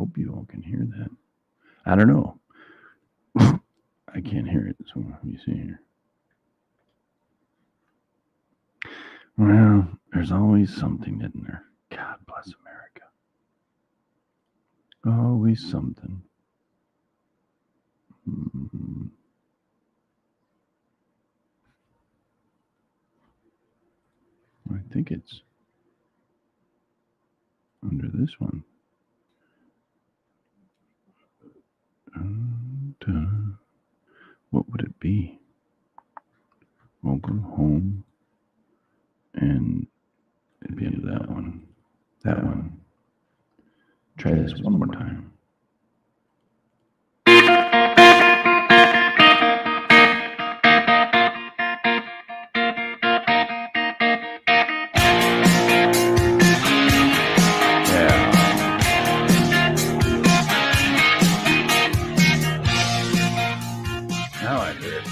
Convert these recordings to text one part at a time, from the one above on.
hope you all can hear that. I don't know. I can't hear it. So let me see here. Well, there's always something, isn't there? God bless America. Always something. I think it's under this one. And, what would it be? Mobile home. And it'd be under that one. That one. Try this one more time. Now I hear it.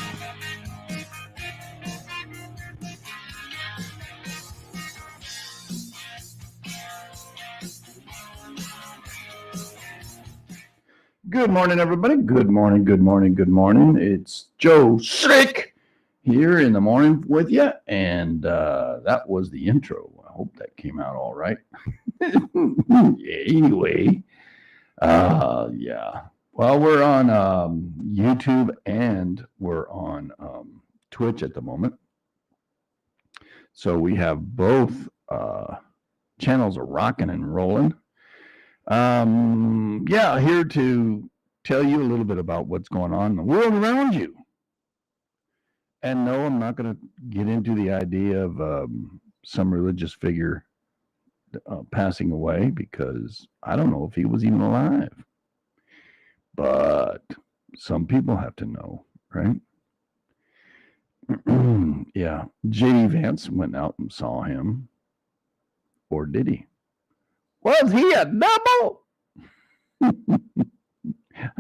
Good morning, everybody. Good morning, good morning, good morning. It's Joe Slick here in the morning with you. And that was the intro. I hope that came out all right. Anyway, yeah. Well, we're on YouTube and we're on Twitch at the moment. So we have both channels are rocking and rolling. Yeah, here to tell you a little bit about what's going on in the world around you. And no, I'm not going to get into the idea of some religious figure passing away because I don't know if he was even alive. But some people have to know, right? Yeah, J.D. Vance went out and saw him. Or did he? Was he a double?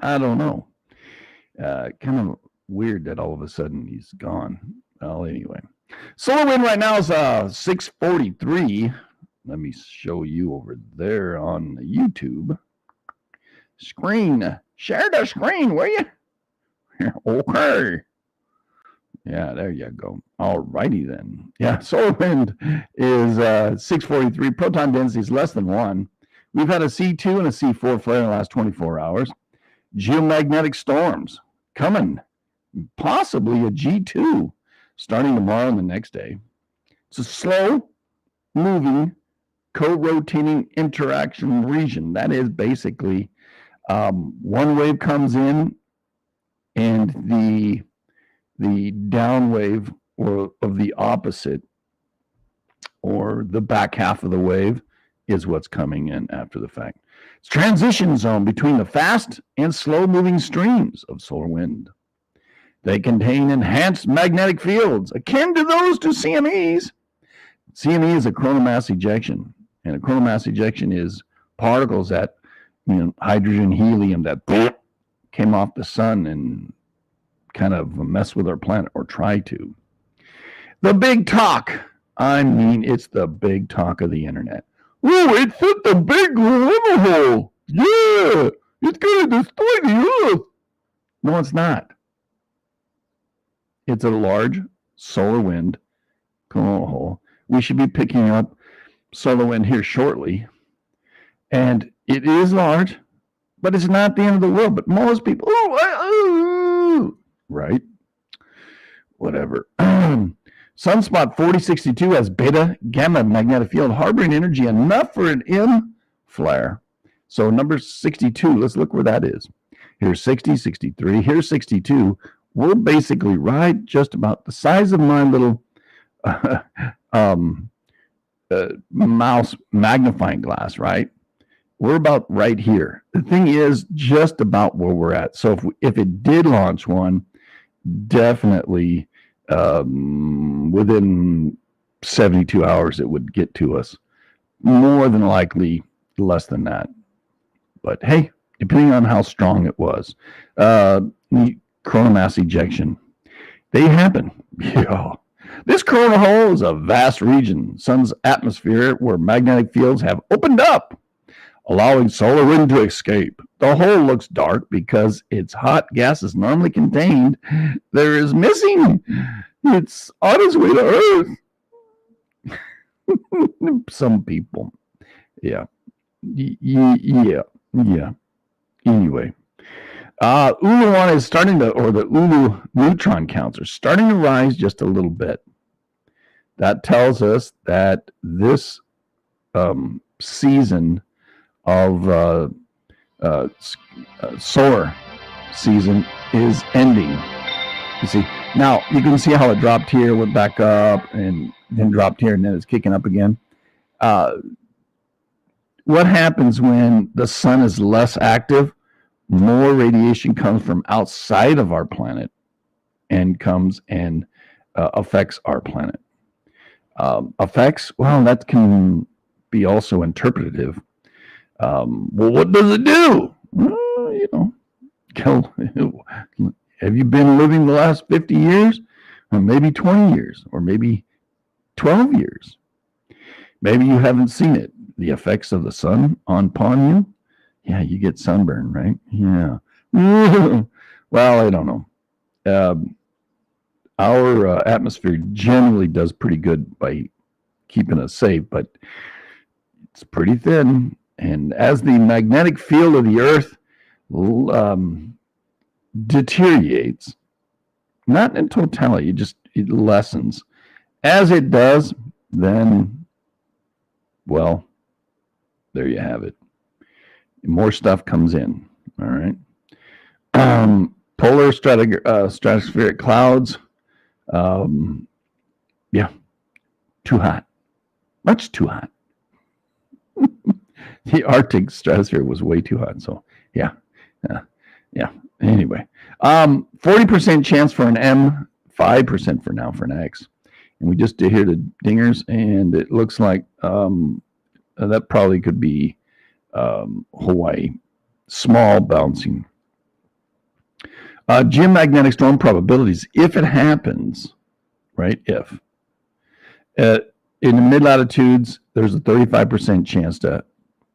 I don't know. Kind of weird that all of a sudden he's gone. Well, anyway. Solar wind right now is 643. Let me show you over there on the YouTube screen. Share the screen, will you? Okay. Yeah, there you go. All righty then. Yeah, solar wind is 643. Proton density is less than 1. We've had a C2 and a C4 flare in the last 24 hours. Geomagnetic storms coming. Possibly a G2 starting tomorrow and the next day. It's a slow moving, co-rotating interaction region. That is basically one wave comes in and the down wave or of the opposite or the back half of the wave is what's coming in after the fact. It's transition zone between the fast and slow moving streams of solar wind. They contain enhanced magnetic fields akin to those to CMEs. CME is a coronal mass ejection, and a coronal mass ejection is particles that, hydrogen, helium that came off the sun and kind of mess with our planet or try to. The big talk. I mean, it's the big talk of the internet. Oh, it's hit the big wormhole. Yeah, it's going to destroy the Earth. No, it's not. It's a large solar wind coronal hole. We should be picking up solar wind here shortly. And it is large, but it's not the end of the world. But most people, right? Whatever. Sunspot 4062 has beta gamma magnetic field harboring energy enough for an M flare. So number 62, let's look where that is. Here's 60, 63, here's 62. We're basically right just about the size of my little mouse magnifying glass, right? We're about right here. The thing is just about where we're at. So if it did launch one, definitely within 72 hours it would get to us. More than likely less than that. But hey, depending on how strong it was. Coronal mass ejection. They happen. Yeah. This coronal hole is a vast region, sun's atmosphere where magnetic fields have opened up. allowing solar wind to escape. The hole looks dark because its hot gases normally contained there is missing. It's on its way to Earth. Some people. Yeah. Yeah. Anyway. ULU 1 is starting to, or the ULU neutron counts are starting to rise just a little bit. That tells us that this season of solar season is ending. You see, now you can see how it dropped here, went back up, and then dropped here, and then it's kicking up again. What happens when the sun is less active? More radiation comes from outside of our planet and comes and affects our planet. Effects, well, that can be also interpretative. Well, what does it do? Well, have you been living the last 50 years? Or maybe 20 years, or maybe 12 years. Maybe you haven't seen it. The effects of the sun upon you. Yeah, you get sunburn, right? Yeah. Well, I don't know. Our atmosphere generally does pretty good by keeping us safe, but it's pretty thin. And as the magnetic field of the Earth deteriorates, not in totality, it lessens. As it does, then, well, there you have it. More stuff comes in. All right. Polar stratospheric clouds. Yeah. Too hot. Much too hot. The Arctic stratosphere was way too hot. So, yeah. Anyway, 40% chance for an M, 5% for now for an X. And we just did hear the dingers, and it looks like that probably could be Hawaii. Small bouncing. Geomagnetic storm probabilities, if it happens, right? If. In the mid-latitudes, there's a 35% chance to,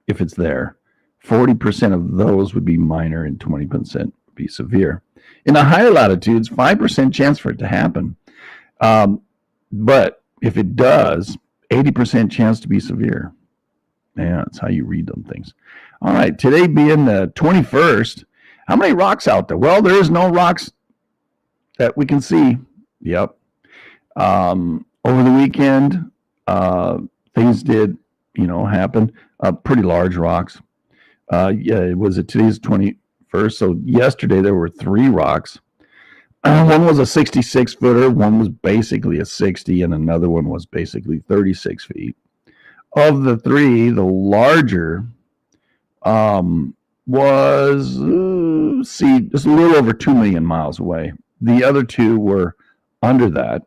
if it's there, 40% of those would be minor and 20% would be severe. In the higher latitudes, 5% chance for it to happen. But if it does, 80% chance to be severe. Yeah, that's how you read them things. All right, today being the 21st, how many rocks out there? Well, there is no rocks that we can see. Yep. Over the weekend, things did, happen. Pretty large rocks. Today's 21st. So yesterday there were 3 rocks. One was a 66-footer, one was basically a 60, and another one was basically 36 feet. Of the 3, the larger was, just a little over 2 million miles away. The other 2 were under that,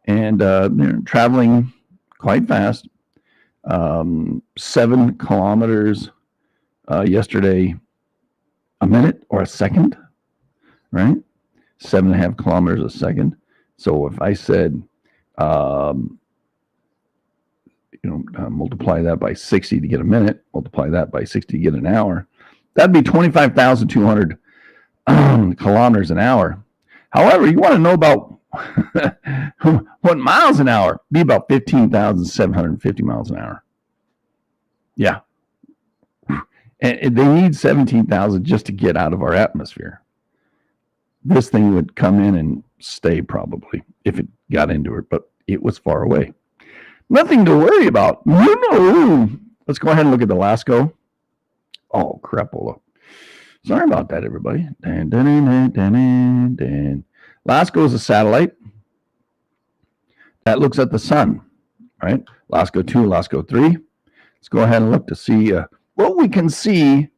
and they're traveling quite fast. 7 kilometers yesterday, a minute or a second, right? 7.5 kilometers a second. So if I said, multiply that by 60 to get a minute, multiply that by 60 to get an hour, that'd be 25,200 kilometers an hour. However, you want to know about what miles an hour? Be about 15,750 miles an hour. Yeah. And they need 17,000 just to get out of our atmosphere. This thing would come in and stay probably if it got into it, but it was far away. Nothing to worry about. No. Let's go ahead and look at the LASCO. Oh, crapola. Sorry about that, everybody. LASCO is a satellite that looks at the sun, right? LASCO 2, LASCO 3. Let's go ahead and look to see what we can see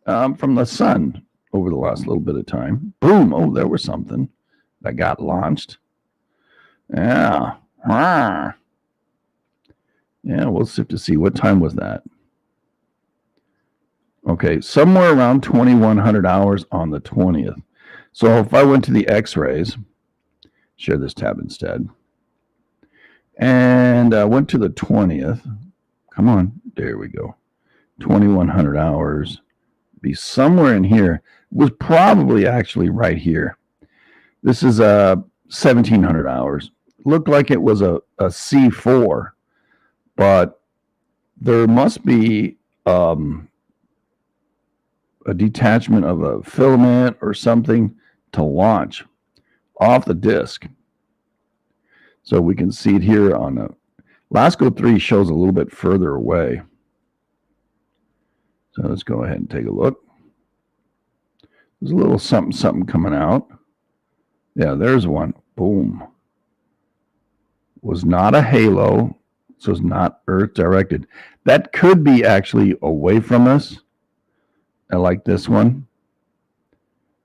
from the sun over the last little bit of time. Boom. Oh, there was something that got launched. Yeah. Yeah, we'll have to see. What time was that? Okay, somewhere around 2100 hours on the 20th. So if I went to the X-rays, share this tab instead, and I went to the 20th. Come on, there we go. 2100 hours. Be somewhere in here. Was probably actually right here. This is 1700 hours. Looked like it was a C4, but there must be a detachment of a filament or something to launch off the disk. So we can see it here on the LASCO 3 shows a little bit further away. So let's go ahead and take a look. There's a little something coming out. Yeah, there's one. Boom. Was not a halo, so it's not Earth directed. That could be actually away from us. I like this one.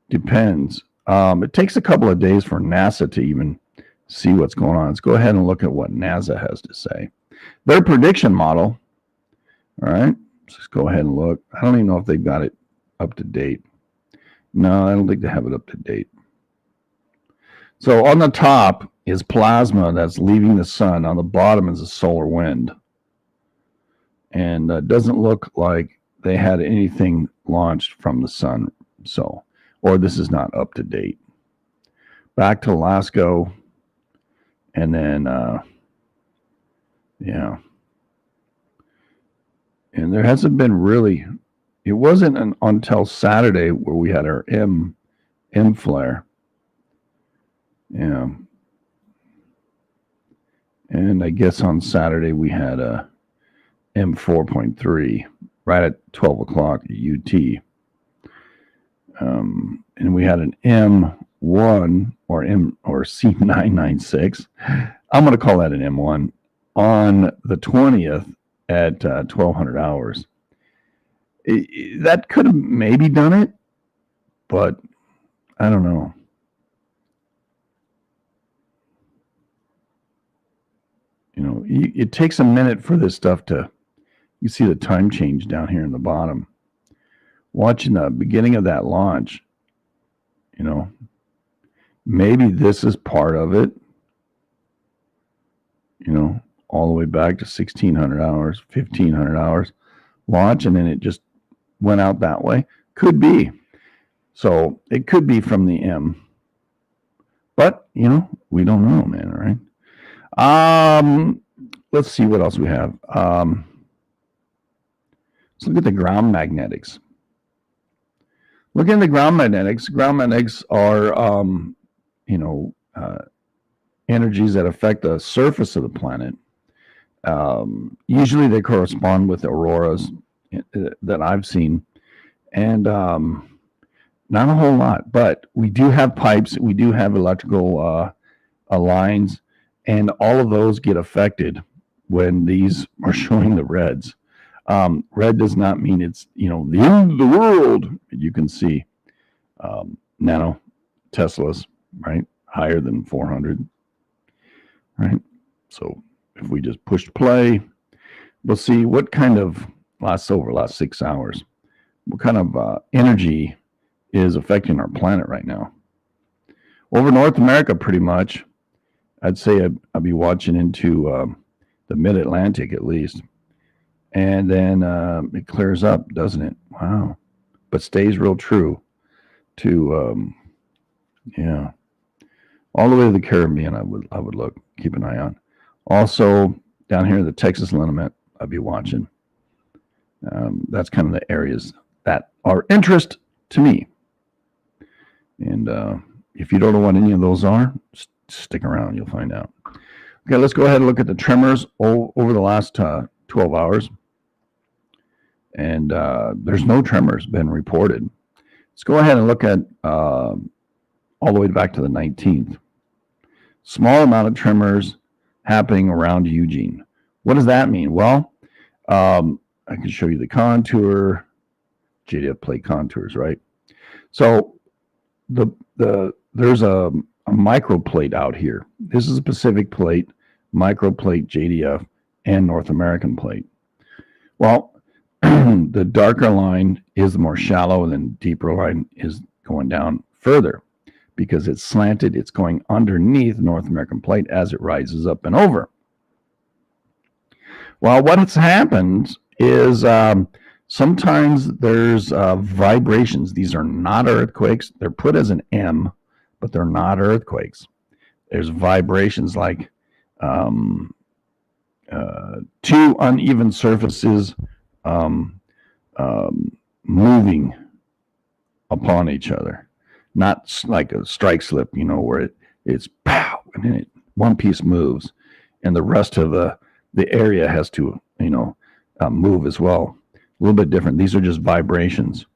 Depends. It takes a couple of days for NASA to even see what's going on. Let's go ahead and look at what NASA has to say. Their prediction model. All right. Let's go ahead and look. I don't even know if they've got it up to date. No, I don't think they have it up to date. So on the top is plasma that's leaving the sun. On the bottom is a solar wind. And it doesn't look like they had anything launched from the sun. So, or this is not up to date. Back to LASCO. And then, yeah. And there hasn't been really, it wasn't until Saturday where we had our M flare. Yeah. And I guess on Saturday we had a M4.3 right at 12 o'clock UT. And we had an M1 or C996. I'm going to call that an M1 on the 20th at 1200 hours. That could have maybe done it, but I don't know. You know, it takes a minute for this stuff to, you see the time change down here in the bottom. Watching the beginning of that launch, you know, maybe this is part of it, you know, all the way back to 1600 hours, 1500 hours launch, and then it just went out that way. Could be. So it could be from the M. But, you know, we don't know, man, all right? Let's see what else we have. Let's look at the ground magnetics. Look at the ground magnetics. Ground magnetics are, you know, energies that affect the surface of the planet. Usually they correspond with auroras that I've seen, and not a whole lot. But we do have pipes. We do have electrical lines, and all of those get affected when these are showing the reds. Red does not mean it's, you know, the end of the world. You can see nano Teslas, right? Higher than 400, right? So if we just push play, we'll see what kind of last 6 hours, what kind of energy is affecting our planet right now. Over North America, pretty much, I'd say I'd be watching into the mid-Atlantic at least. And then it clears up, doesn't it? Wow. But stays real true to, yeah, all the way to the Caribbean. I would look, keep an eye on. Also, down here, the Texas Liniment, I'd be watching. That's kind of the areas that are interest to me. And if you don't know what any of those are, stick around, you'll find out. Okay, let's go ahead and look at the tremors over the last 12 hours. And there's no tremors been reported. Let's go ahead and look at all the way back to the 19th. Small amount of tremors happening around Eugene. What does that mean? Well, I can show you the contour, JDF plate contours, right? So there's a microplate out here. This is a Pacific plate, microplate, JDF, and North American plate. Well, the darker line is the more shallow, and then deeper line is going down further because it's slanted. It's going underneath North American plate as it rises up and over. Well, what has happened is Sometimes there's vibrations. These are not earthquakes. They're put as an M, but they're not earthquakes. There's vibrations like two uneven surfaces moving upon each other. Not like a strike slip, where it's pow, and then one piece moves, and the rest of the area has to, move as well. A little bit different. These are just vibrations.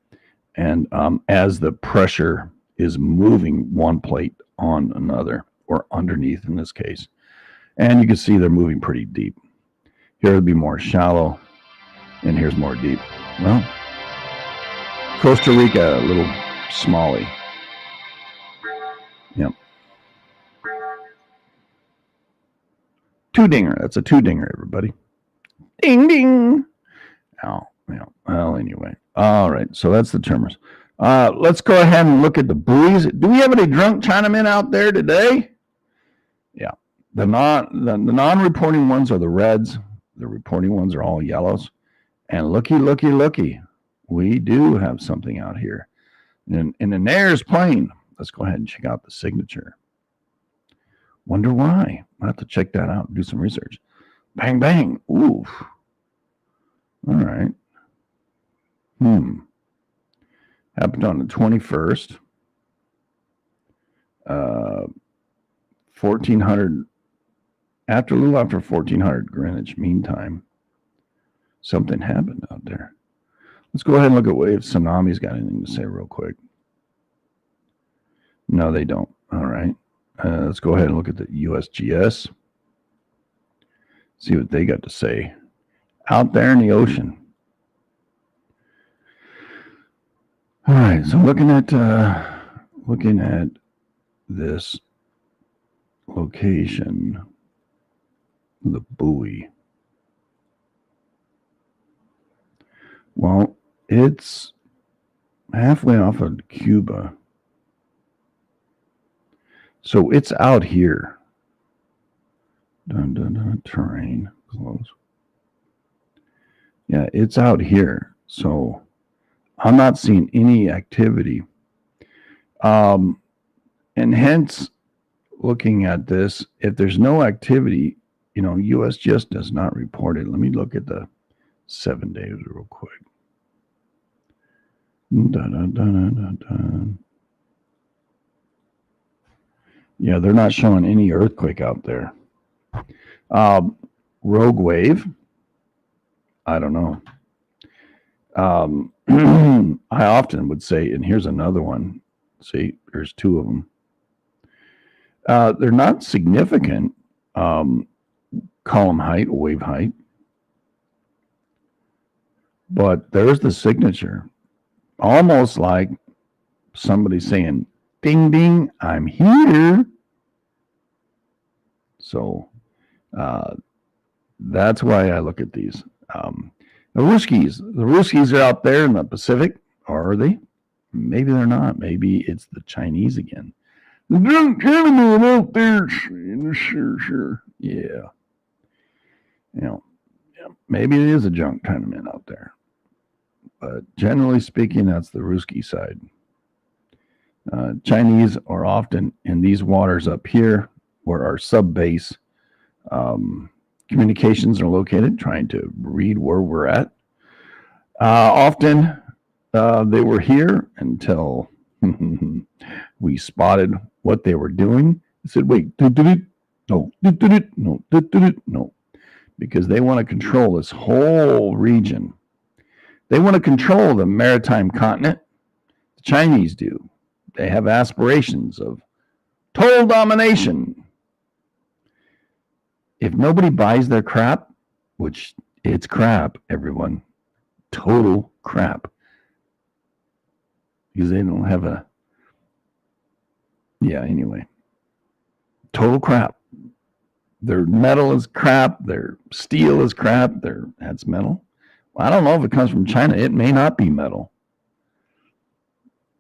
And as the pressure is moving one plate on another, or underneath in this case, and you can see they're moving pretty deep. Here would be more shallow, and here's more deep. Well, Costa Rica, a little smally. Yep. Two dinger. That's a two dinger, everybody. Ding, ding. Oh, yeah. Well, anyway. All right. So that's the tremors. Let's go ahead and look at the buoys. Do we have any drunk Chinamen out there today? Yeah. The non-reporting ones are the reds. The reporting ones are all yellows. And looky, we do have something out here. And the Nares plane. Let's go ahead and check out the signature. Wonder why. I'll have to check that out and do some research. Bang, bang. Ooh. All right. Happened on the 21st. 1400, a little after 1400 Greenwich Mean Time. Something happened out there. Let's go ahead and look at if Tsunami's got anything to say real quick. No, they don't. All right. Let's go ahead and look at the USGS. See what they got to say out there in the ocean. All right. So looking at this location, the buoy. Well, it's halfway off of Cuba. So it's out here. Terrain close. Yeah, it's out here. So I'm not seeing any activity. And hence, looking at this, if there's no activity, USGS does not report it. Let me look at the 7 days real quick. Yeah, they're not showing any earthquake out there. Rogue wave. I don't know. I often would say, and here's another one. See, there's two of them. They're not significant column height, wave height. But there's the signature. Almost like somebody saying, ding, ding, I'm here. So that's why I look at these. The Ruskies are out there in the Pacific. Are they? Maybe they're not. Maybe it's the Chinese again. The drunk Chinaman out there. Sure. Yeah. Maybe it is a junk Chinaman out there. But generally speaking, that's the Ruski side. Chinese are often in these waters up here where our sub-base communications are located, trying to read where we're at. Often they were here until we spotted what they were doing. I said, wait, no, because they want to control this whole region. They want to control the maritime continent. The Chinese do. They have aspirations of total domination. If nobody buys their crap, which it's crap, everyone, total crap, because they don't have anyway, total crap. Their metal is crap. Their steel is crap. That's metal. Well, I don't know if it comes from China. It may not be metal.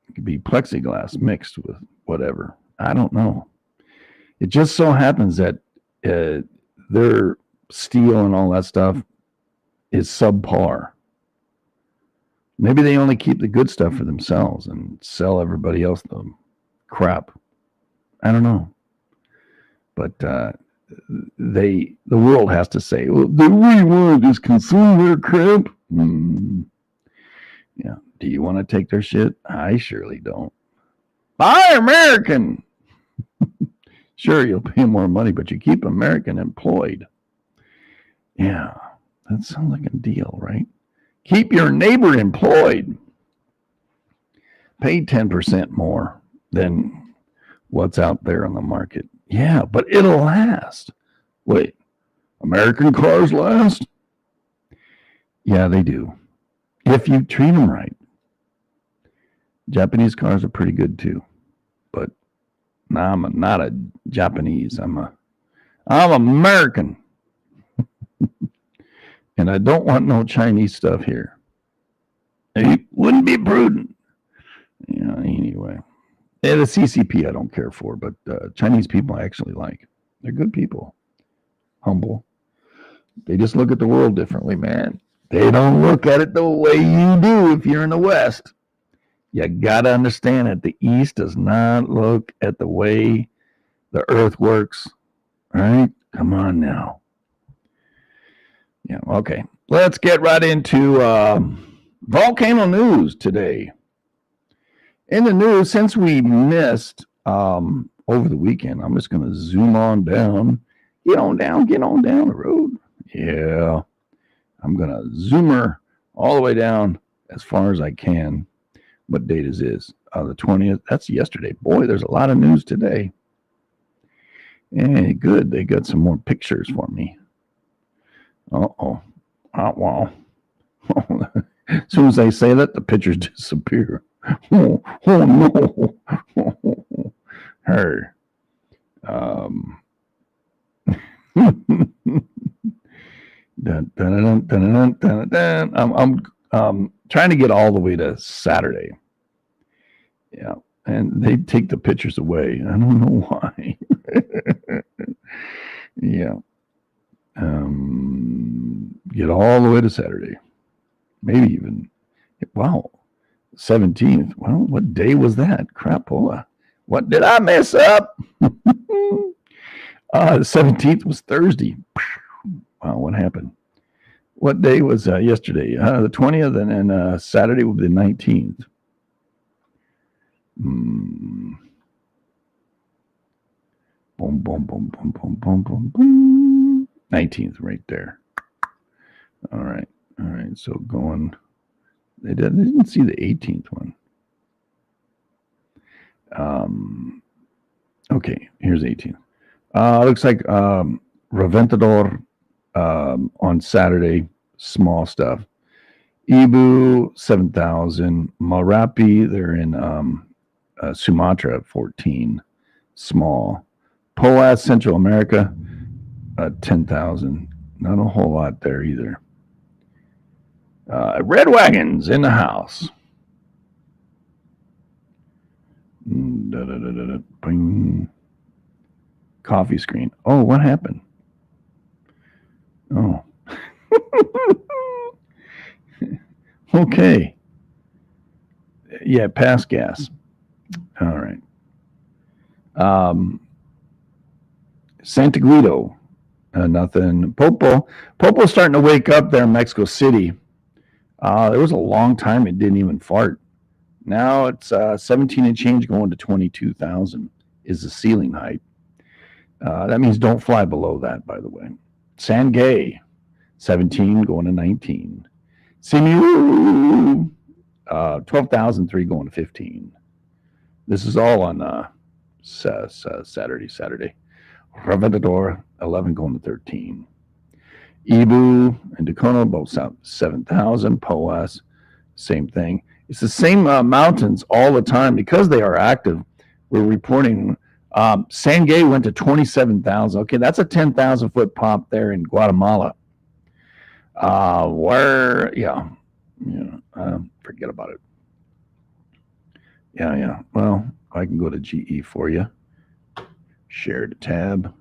It could be plexiglass mixed with whatever. I don't know. It just so happens that their steel and all that stuff is subpar. Maybe they only keep the good stuff for themselves and sell everybody else the crap. I don't know. But the world has to say, well, the we want is consume their crap. Yeah. Do you want to take their shit? I surely don't. Buy American. Sure, you'll pay more money, but you keep American employed. Yeah, that sounds like a deal, right? Keep your neighbor employed. Pay 10% more than what's out there on the market. Yeah, but it'll last. Wait, American cars last? Yeah, they do. If you treat them right. Japanese cars are pretty good too. But I'm not a Japanese. I'm American. And I don't want no Chinese stuff here. It wouldn't be prudent. Yeah, anyway. Yeah, the CCP I don't care for, but Chinese people I actually like. They're good people. Humble. They just look at the world differently, man. They don't look at it the way you do if you're in the West. You got to understand that the East does not look at the way the earth works. Right? Come on now. Yeah, okay. Let's get right into volcano news today. In the news, since we missed over the weekend, I'm just going to zoom on down. Get on down the road. Yeah. I'm going to zoomer all the way down as far as I can. What date is this? The 20th. That's yesterday. Boy, there's a lot of news today. Hey, good. They got some more pictures for me. Uh-oh. Oh, wow. As soon as I say that, the pictures disappear. Oh no. Her. Dun, dun, dun, dun, dun, dun. I'm trying to get all the way to Saturday. Yeah. And they take the pictures away. I don't know why. Yeah. Get all the way to Saturday. Maybe even, wow, 17th. Well, what day was that? Crapola. What did I mess up? The 17th was Thursday. Wow, what happened? What day was yesterday? The 20th, and then Saturday will be the 19th. Boom, boom, boom, boom, boom, boom, boom, boom. 19th right there. All right. So going, they didn't see the 18th one. Okay, here's 18th. Looks like Reventador on Saturday, small stuff. Ibu 7,000. Marapi, they're in Sumatra at 14, small. Poas, Central America, 10,000. Not a whole lot there either. Red Wagons in the house. Bing. Coffee screen. Oh, what happened? Oh. Okay. Yeah, pass gas. All right. Santa Guido. Nothing. Popo's starting to wake up there in Mexico City. There was a long time it didn't even fart. Now it's 17 and change going to 22,000 is the ceiling height. That means don't fly below that, by the way. Sangay, 17 going to 19. Simu, 12,003 going to 15. This is all on Saturday. Reventador, 11 going to 13. Ibu and Dacono both 7,000. Poas, same thing. It's the same mountains all the time because they are active. We're reporting Sangay went to 27,000. Okay, that's a 10,000 foot pop there in Guatemala. Forget about it. Yeah. Well, I can go to GE for you. Share the tab.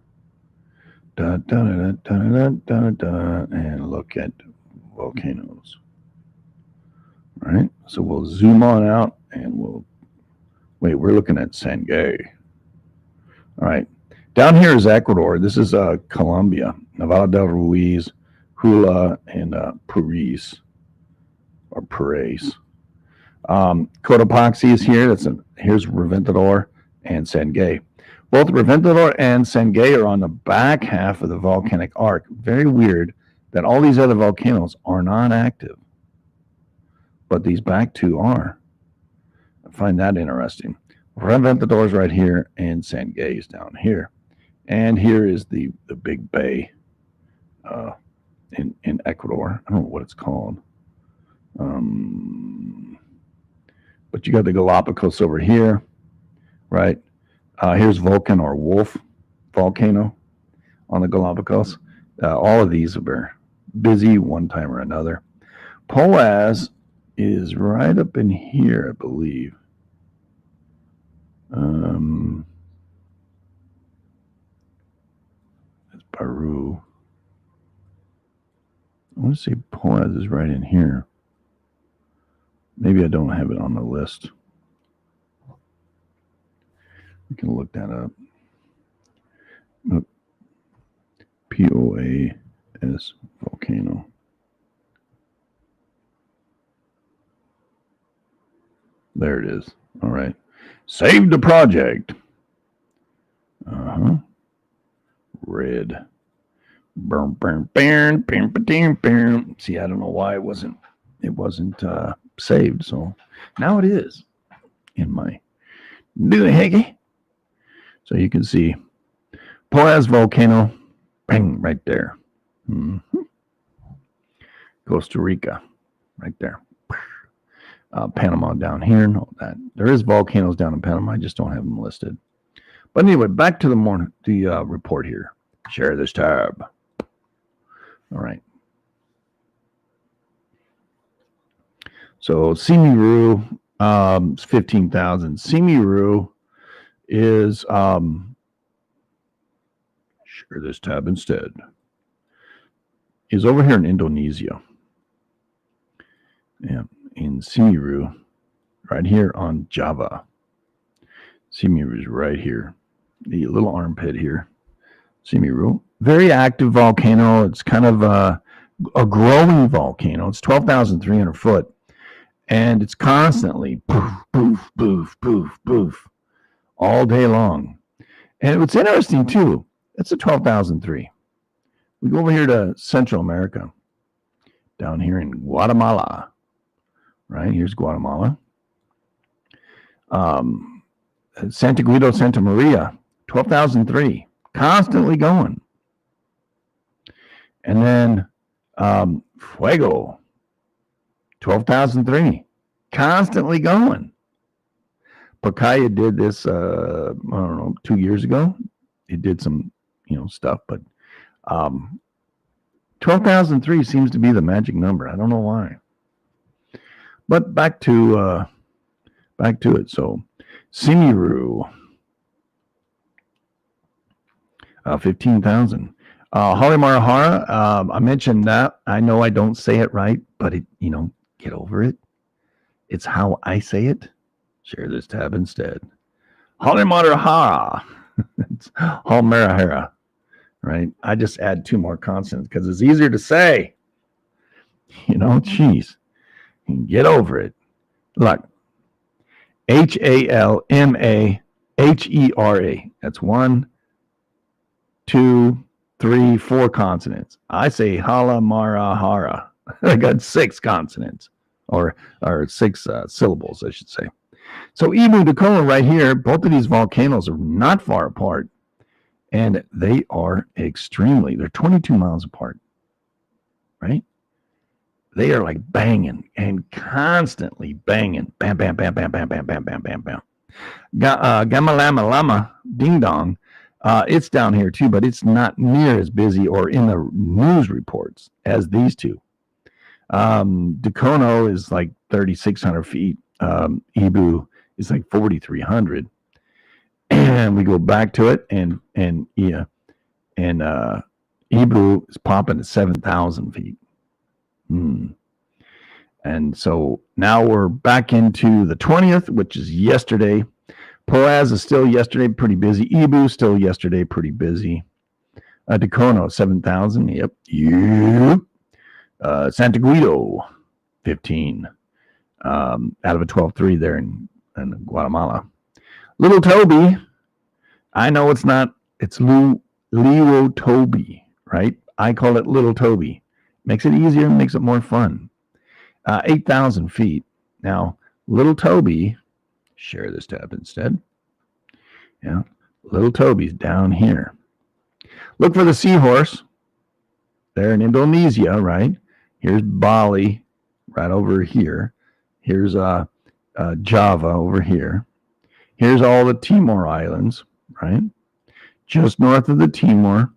And look at volcanoes. All right, so we'll zoom on out and we'll wait. We're looking at Sangay. All right, down here is Ecuador. This is Colombia, Nevada del Ruiz, Hula, and Paris or Paris. Cotopaxi is here. Here's Reventador and Sangay. Both Reventador and Sangay are on the back half of the volcanic arc. Very weird that all these other volcanoes are not active, but these back two are. I find that interesting. Reventador is right here, and Sangay is down here. And here is the big bay in Ecuador. I don't know what it's called. But you got the Galapagos over here, right? Here's Vulcan or Wolf volcano on the Galapagos. All of these are busy one time or another. Poás is right up in here, I believe. That's Peru. I want to say Poás is right in here. Maybe I don't have it on the list. We can look that up. Poás volcano. There it is. All right. Save the project. Red. Burn, burn, burn, burn, burn, burn. See, I don't know why it wasn't saved. So now it is in my doohickey. So you can see Poás volcano, bang, right there. Costa Rica, right there. Panama down here and all that. There is volcanoes down in Panama. I just don't have them listed. But anyway, back to the report here. Share this tab. All right. So Simiru, 15,000. Simiru is share this tab instead. Is over here in Indonesia. Yeah, in Simiru, right here on Java. Simiru is right here. The little armpit here. Simiru. Very active volcano. It's kind of a growing volcano. It's 12,300 foot. And it's constantly poof, poof, poof, poof, poof, all day long. And what's interesting, too, it's a 12,003. We go over here to Central America, down here in Guatemala. Right, here's Guatemala. Santa Guido, Santa Maria, 12,003, constantly going. And then Fuego, 12,003, constantly going. Pacaya did this, I don't know, 2 years ago. It did some, stuff, but 12,003 seems to be the magic number. I don't know why. But back to it. So Simiru, 15,000. Halimarahara, I mentioned that. I know I don't say it right, but get over it. It's how I say it. Share this tab instead. Halimarahara. It's Halmarahara, right? I just add 2 more consonants because it's easier to say. Geez. Get over it. Look. Halmahera. That's 1, 2, 3, 4 consonants. I say Halimarahara. I got 6 consonants, or 6 syllables, I should say. So Ibu Dukono right here, both of these volcanoes are not far apart, and they are they're 22 miles apart, right? They are like banging and constantly banging. Bam, bam, bam, bam, bam, bam, bam, bam, bam, bam. Gamalama Lama, Ding Dong, it's down here too, but it's not near as busy or in the news reports as these two. Dukono is like 3,600 feet. Ibu is like 4,300. And we go back to it, and Ibu is popping at 7,000 feet. And so now we're back into the 20th, which is yesterday. Poaz is still yesterday pretty busy. Ibu still yesterday pretty busy. Dacono 7,000. Yep. Santa Guido 15. Out of a 12.3 there in Guatemala. Little Toby. I know it's not. It's Leo Toby, right? I call it Little Toby. Makes it easier, makes it more fun. 8,000 feet. Now, Little Toby, share this tab instead. Yeah, Little Toby's down here. Look for the seahorse. They're in Indonesia, right? Here's Bali, right over here. Here's Java over here. Here's all the Timor Islands, right? Just north of the Timor,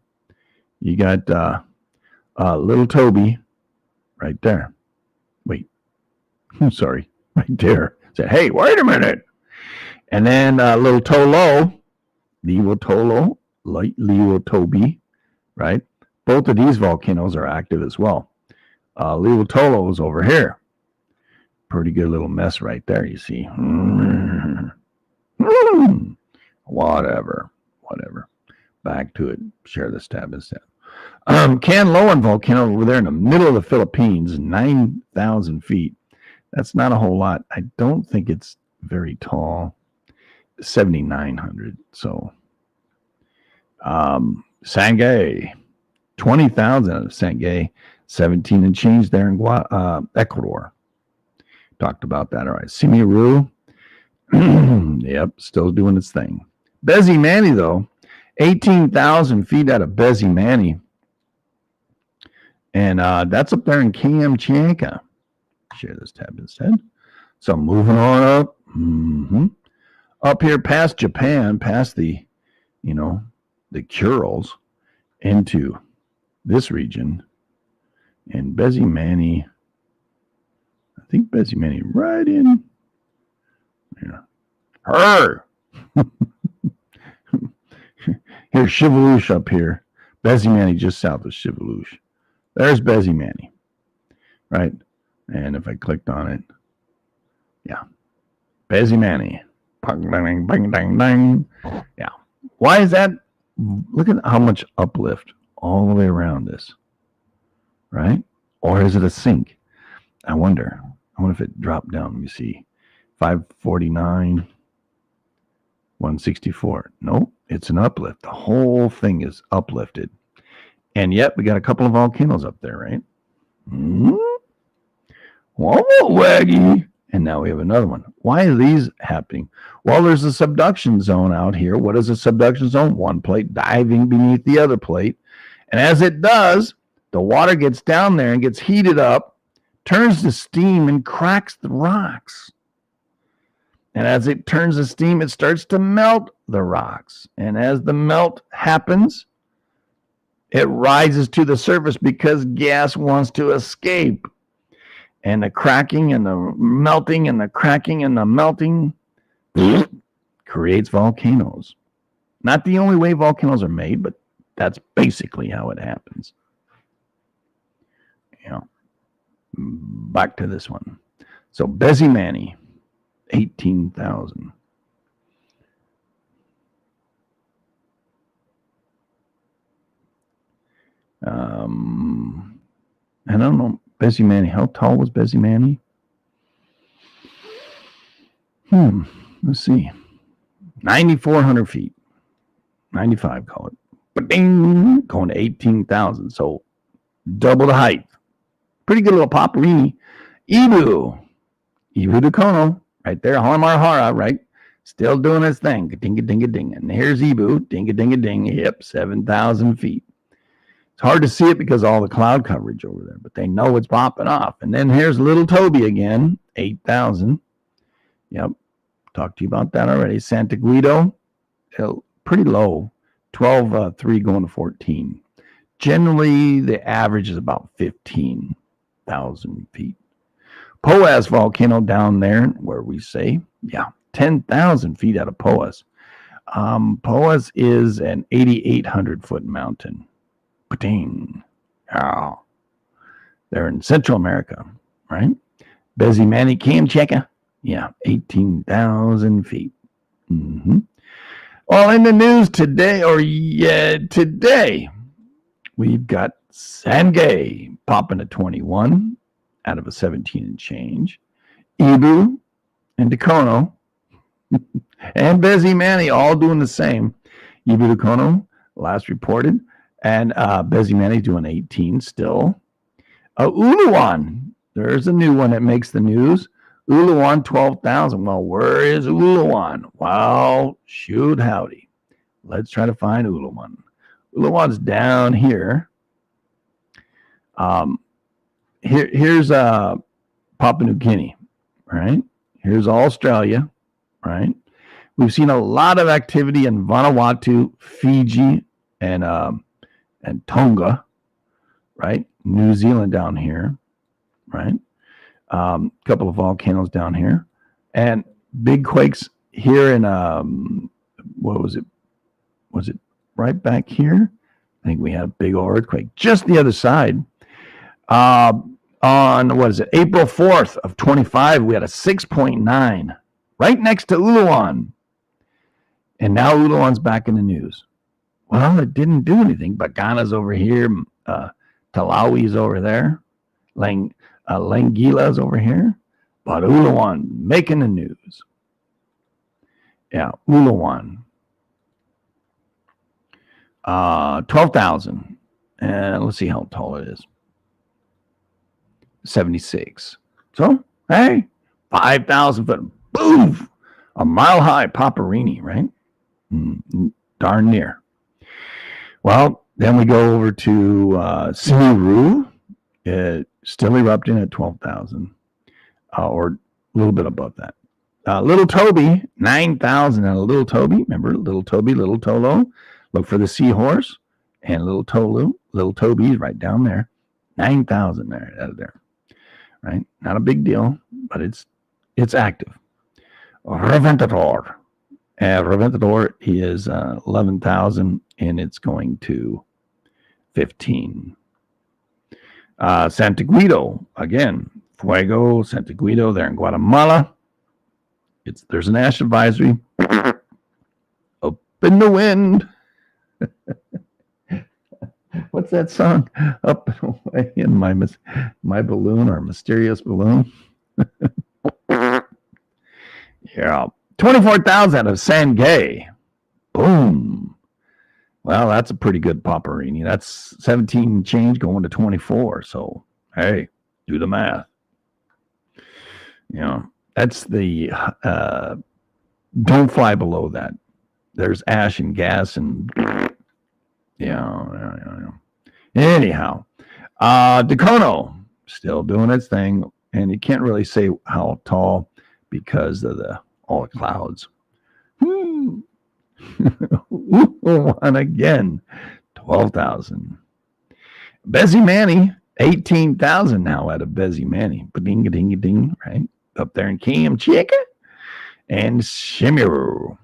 you got Little Toby right there. Wait, I'm sorry, right there. Said, hey, wait a minute. And then Little Tolo, Leo Tolo, Leo Toby, right? Both of these volcanoes are active as well. Leo Tolo is over here. Pretty good little mess right there, you see. Whatever. Back to it. Share this tab instead. Canloan volcano over there in the middle of the Philippines, 9,000 feet. That's not a whole lot. I don't think it's very tall. 7,900. So, Sangay, 20,000 of Sangay, 17 and change there in Ecuador. Talked about that. All right. Simiru. Yep. Still doing its thing. Bezimani, though, 18,000 feet out of Bezimani. And that's up there in Kamchatka. Share this tab instead. So moving on up. Up here past Japan, past the Urals into this region. And Bezimani, I think Bezimani right in here. Here's Shivalush up here. Bezimani just south of Shivalush. There's Bezimani, right? And if I clicked on it, yeah, Bezimani. Bang, bang, bang, bang. Yeah. Why is that? Look at how much uplift all the way around this, right? Or is it a sink? I wonder if it dropped down. Let me see. 549, 164. Nope, it's an uplift. The whole thing is uplifted. And yet we got a couple of volcanoes up there, right? Whoa, waggy. And now we have another one. Why are these happening? Well, there's a subduction zone out here. What is a subduction zone? One plate diving beneath the other plate. And as it does, the water gets down there and gets heated up, turns to steam and cracks the rocks. And as it turns to steam, it starts to melt the rocks. And as the melt happens, it rises to the surface because gas wants to escape. And the cracking and the melting and the cracking and the melting creates volcanoes. Not the only way volcanoes are made, but that's basically how it happens. Back to this one. So Bezimani, 18,000. I don't know. Bezimani. How tall was Bezimani? Let's see. 9,400 feet. 95, call it. Ba-ding! Going to 18,000. So double the height. Pretty good little Paparini. Ibu Dacono. Right there. Hara, right? Still doing his thing. Ding-a-ding-a-ding. And here's Ibu. Ding-a-ding-a-ding. Yep, 7,000 feet. It's hard to see it because of all the cloud coverage over there, but they know it's popping off. And then here's Little Toby again, 8,000. Yep, talked to you about that already. Santa Guido, pretty low, 12.3 going to 14. Generally, the average is about 15,000 feet. Poas volcano down there, where we say, 10,000 feet out of Poas. Poas is an 8,800-foot mountain. Ding. Oh. They're in Central America, right? Bezimani Cam Checker. Yeah, 18,000 feet. Mm-hmm. Well, in the news today, today, we've got Sangay popping a 21 out of a 17 and change. Ibu and Dacono and Bezimani all doing the same. Ibu Dacono last reported, and Bezimani doing 18 still. Uluwan, there's a new one that makes the news. Uluwan 12,000. Well, where is Uluwan? Well, shoot howdy. Let's try to find Uluwan. Uluwan's down here. Here's Papua New Guinea, right? Here's Australia, right? We've seen a lot of activity in Vanuatu, Fiji, and Tonga, right? New Zealand down here, right? A couple of volcanoes down here, and big quakes here in what was it? Was it right back here? I think we had a big earthquake just the other side. On what is it? April 4th of 25, we had a 6.9 right next to Uluwan, and now Uluwan's back in the news. Well, it didn't do anything. But Ghana's over here, Talawi's over there, Langila's over here, but Uluwan making the news. Yeah, Uluwan. 12,000. And let's see how tall it is. 76. So, hey, 5,000 foot. Boom! A mile high Paparini, right? Darn near. Well, then we go over to Simiru. Still erupting at 12,000, or a little bit above that. Little Toby, 9,000 at a Little Toby. Remember, Little Toby, Little Tolo. Look for the seahorse and Little Tolu. Little Toby's right down there. 9,000 there, out of there. Right? Not a big deal, but it's active. Reventador. Reventador is 11,000, and it's going to 15. Santa Guido, again, Fuego, Santa Guido, there in Guatemala. There's an ash advisory. Up in the wind. What's that song? Up and away in my balloon, or mysterious balloon. Yeah. 24,000 out of Sangay. Boom. Well, that's a pretty good Paparini. That's 17 change going to 24. So, hey, do the math. You know, that's the, don't fly below that. There's ash and gas and, yeah. Anyhow, Dacono still doing its thing. And you can't really say how tall because of all the clouds. One again, 12,000. Bezimani, 18,000 now out of Bezimani. Ding, right? Up there in Kamchatka. And Shimiru.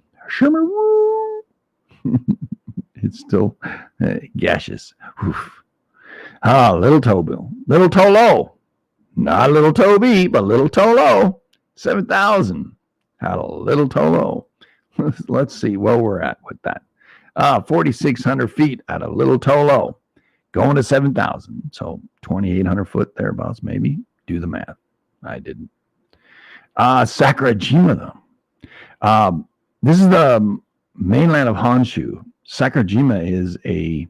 It's still gaseous. Oof. Little Tobo. Little Tolo. Not Little Toby, but Little Tolo. 7,000 out of Little Tolo. Let's see where we're at with that. 4,600 feet out of Little Tolo. Going to 7,000. So 2,800 foot thereabouts, maybe. Do the math. I didn't. Sakurajima, though. This is the mainland of Honshu. Sakurajima is a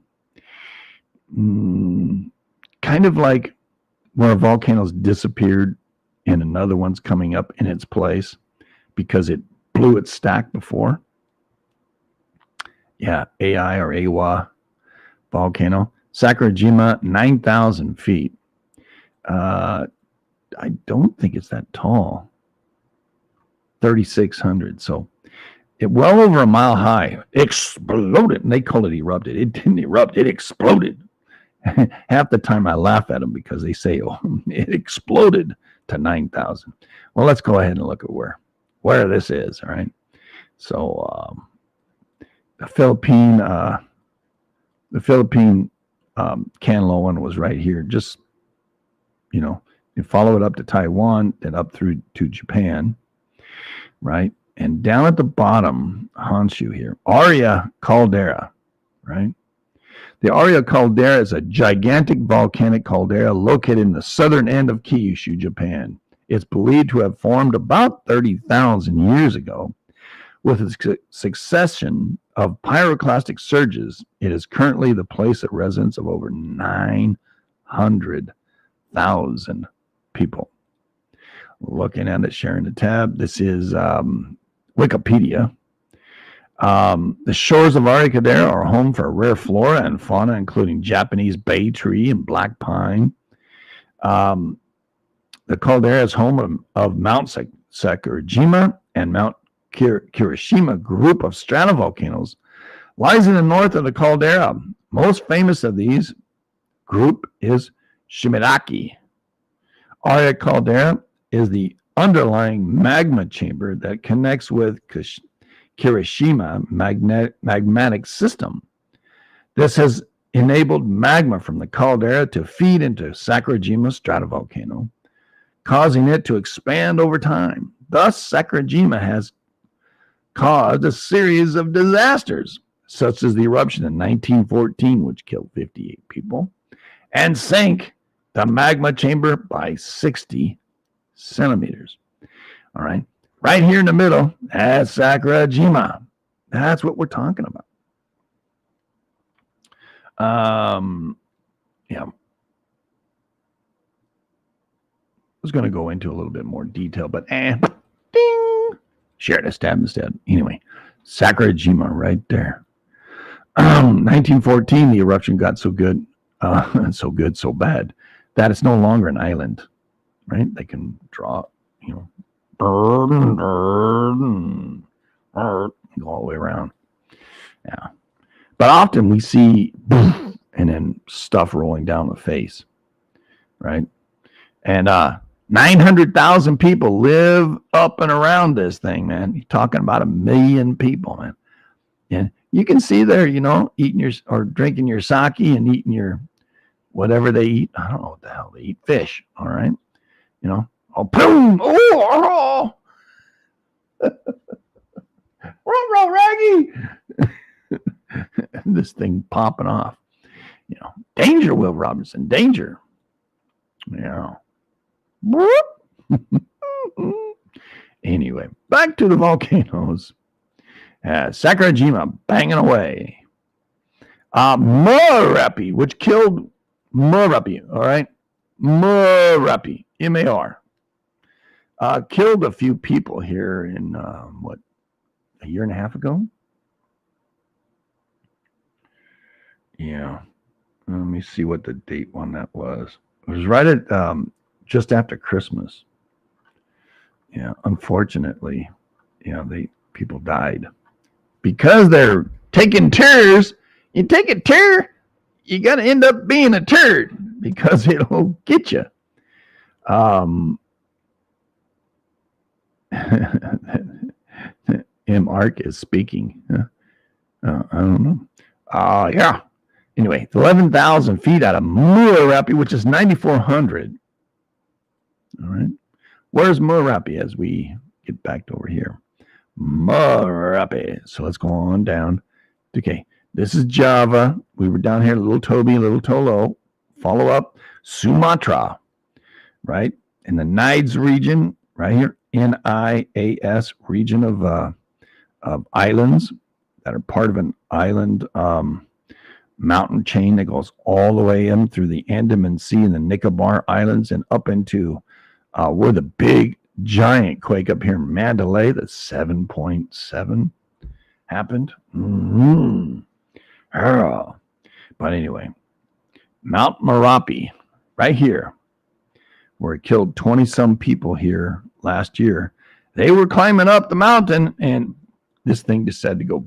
kind of like where volcanoes disappeared and another one's coming up in its place because it blew its stack before. Yeah, AI or AWA volcano. Sakurajima, 9,000 feet. I don't think it's that tall. 3,600. So it well over a mile high. Exploded. And they call it erupted. It didn't erupt. It exploded. Half the time I laugh at them because they say, oh, it exploded to 9,000. Well, let's go ahead and look at where this is. All right. So the Philippine Canloan was right here. Just, You follow it up to Taiwan, then up through to Japan, right? And down at the bottom, Honshu here, Aria Caldera, right? The Aria Caldera is a gigantic volcanic caldera located in the southern end of Kyushu, Japan. It's believed to have formed about 30,000 years ago. With a succession of pyroclastic surges, it is currently the place of residence of over 900,000 people. Looking at it, sharing the tab. This is Wikipedia. The shores of Aria Caldera are home for rare flora and fauna, including Japanese bay tree and black pine. The caldera is home of Mount Sakurajima and Mount Kirishima group of stratovolcanoes. Lies in the north of the caldera. Most famous of these group is Shimeraki. Aria Caldera is the underlying magma chamber that connects with Kirishima magmatic system. This has enabled magma from the caldera to feed into Sakurajima stratovolcano, causing it to expand over time. Thus, Sakurajima has caused a series of disasters, such as the eruption in 1914, which killed 58 people, and sank the magma chamber by 60 centimeters. All right. Right here in the middle, that's Sakurajima. That's what we're talking about. Yeah. I was going to go into a little bit more detail, but ding, share this tab instead. Anyway, Sakurajima right there. 1914, the eruption got so good, so bad, that it's no longer an island, right? They can draw, burn, go all the way around. Yeah. But often we see boom, and then stuff rolling down the face, right? And 900,000 people live up and around this thing, man. You're talking about 1 million people, man. And you can see there, eating or drinking your sake and eating your whatever they eat. I don't know what the hell they eat. Fish, all right? Oh, boom! Oh! Raggy! This thing popping off. Danger, Will Robinson. Danger. Yeah. Anyway, back to the volcanoes. Sakurajima banging away. Merapi, which killed Merapi, all right? Merapi, M-A-R. Killed a few people here in, a year and a half ago? Yeah. Let me see what the date on that was. It was right at just after Christmas. Yeah, unfortunately, people died. Because they're taking tours, you take a tour, you got to end up being a turd because it'll get you. M. Ark is speaking. I don't know. Yeah. Anyway, 11,000 feet out of Merapi, which is 9,400. All right. Where's Merapi as we get back to over here? Merapi. So let's go on down. Okay. This is Java. We were down here, Little Toby, Little Tolo. Follow up, Sumatra, right? In the Nides region, right here, NIAS region of islands that are part of an island mountain chain that goes all the way in through the Andaman Sea and the Nicobar Islands and up into where the big giant quake up here in Mandalay, the 7.7 happened. Mm-hmm. But anyway, Mount Merapi, right here, where it killed 20-some people here last year. They were climbing up the mountain, and this thing decided to go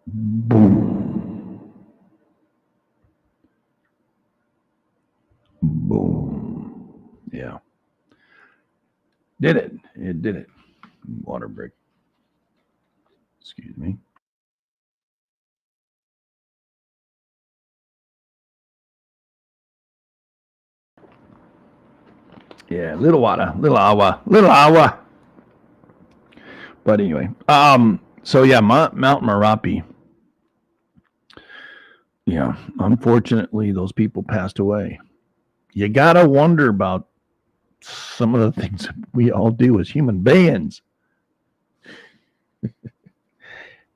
boom. Boom. Yeah. Did it. It did it. Water break. Excuse me. Yeah, little water, little agua, little agua. But anyway, so yeah, Mount Merapi. Yeah, unfortunately, those people passed away. You gotta wonder about some of the things that we all do as human beings. Do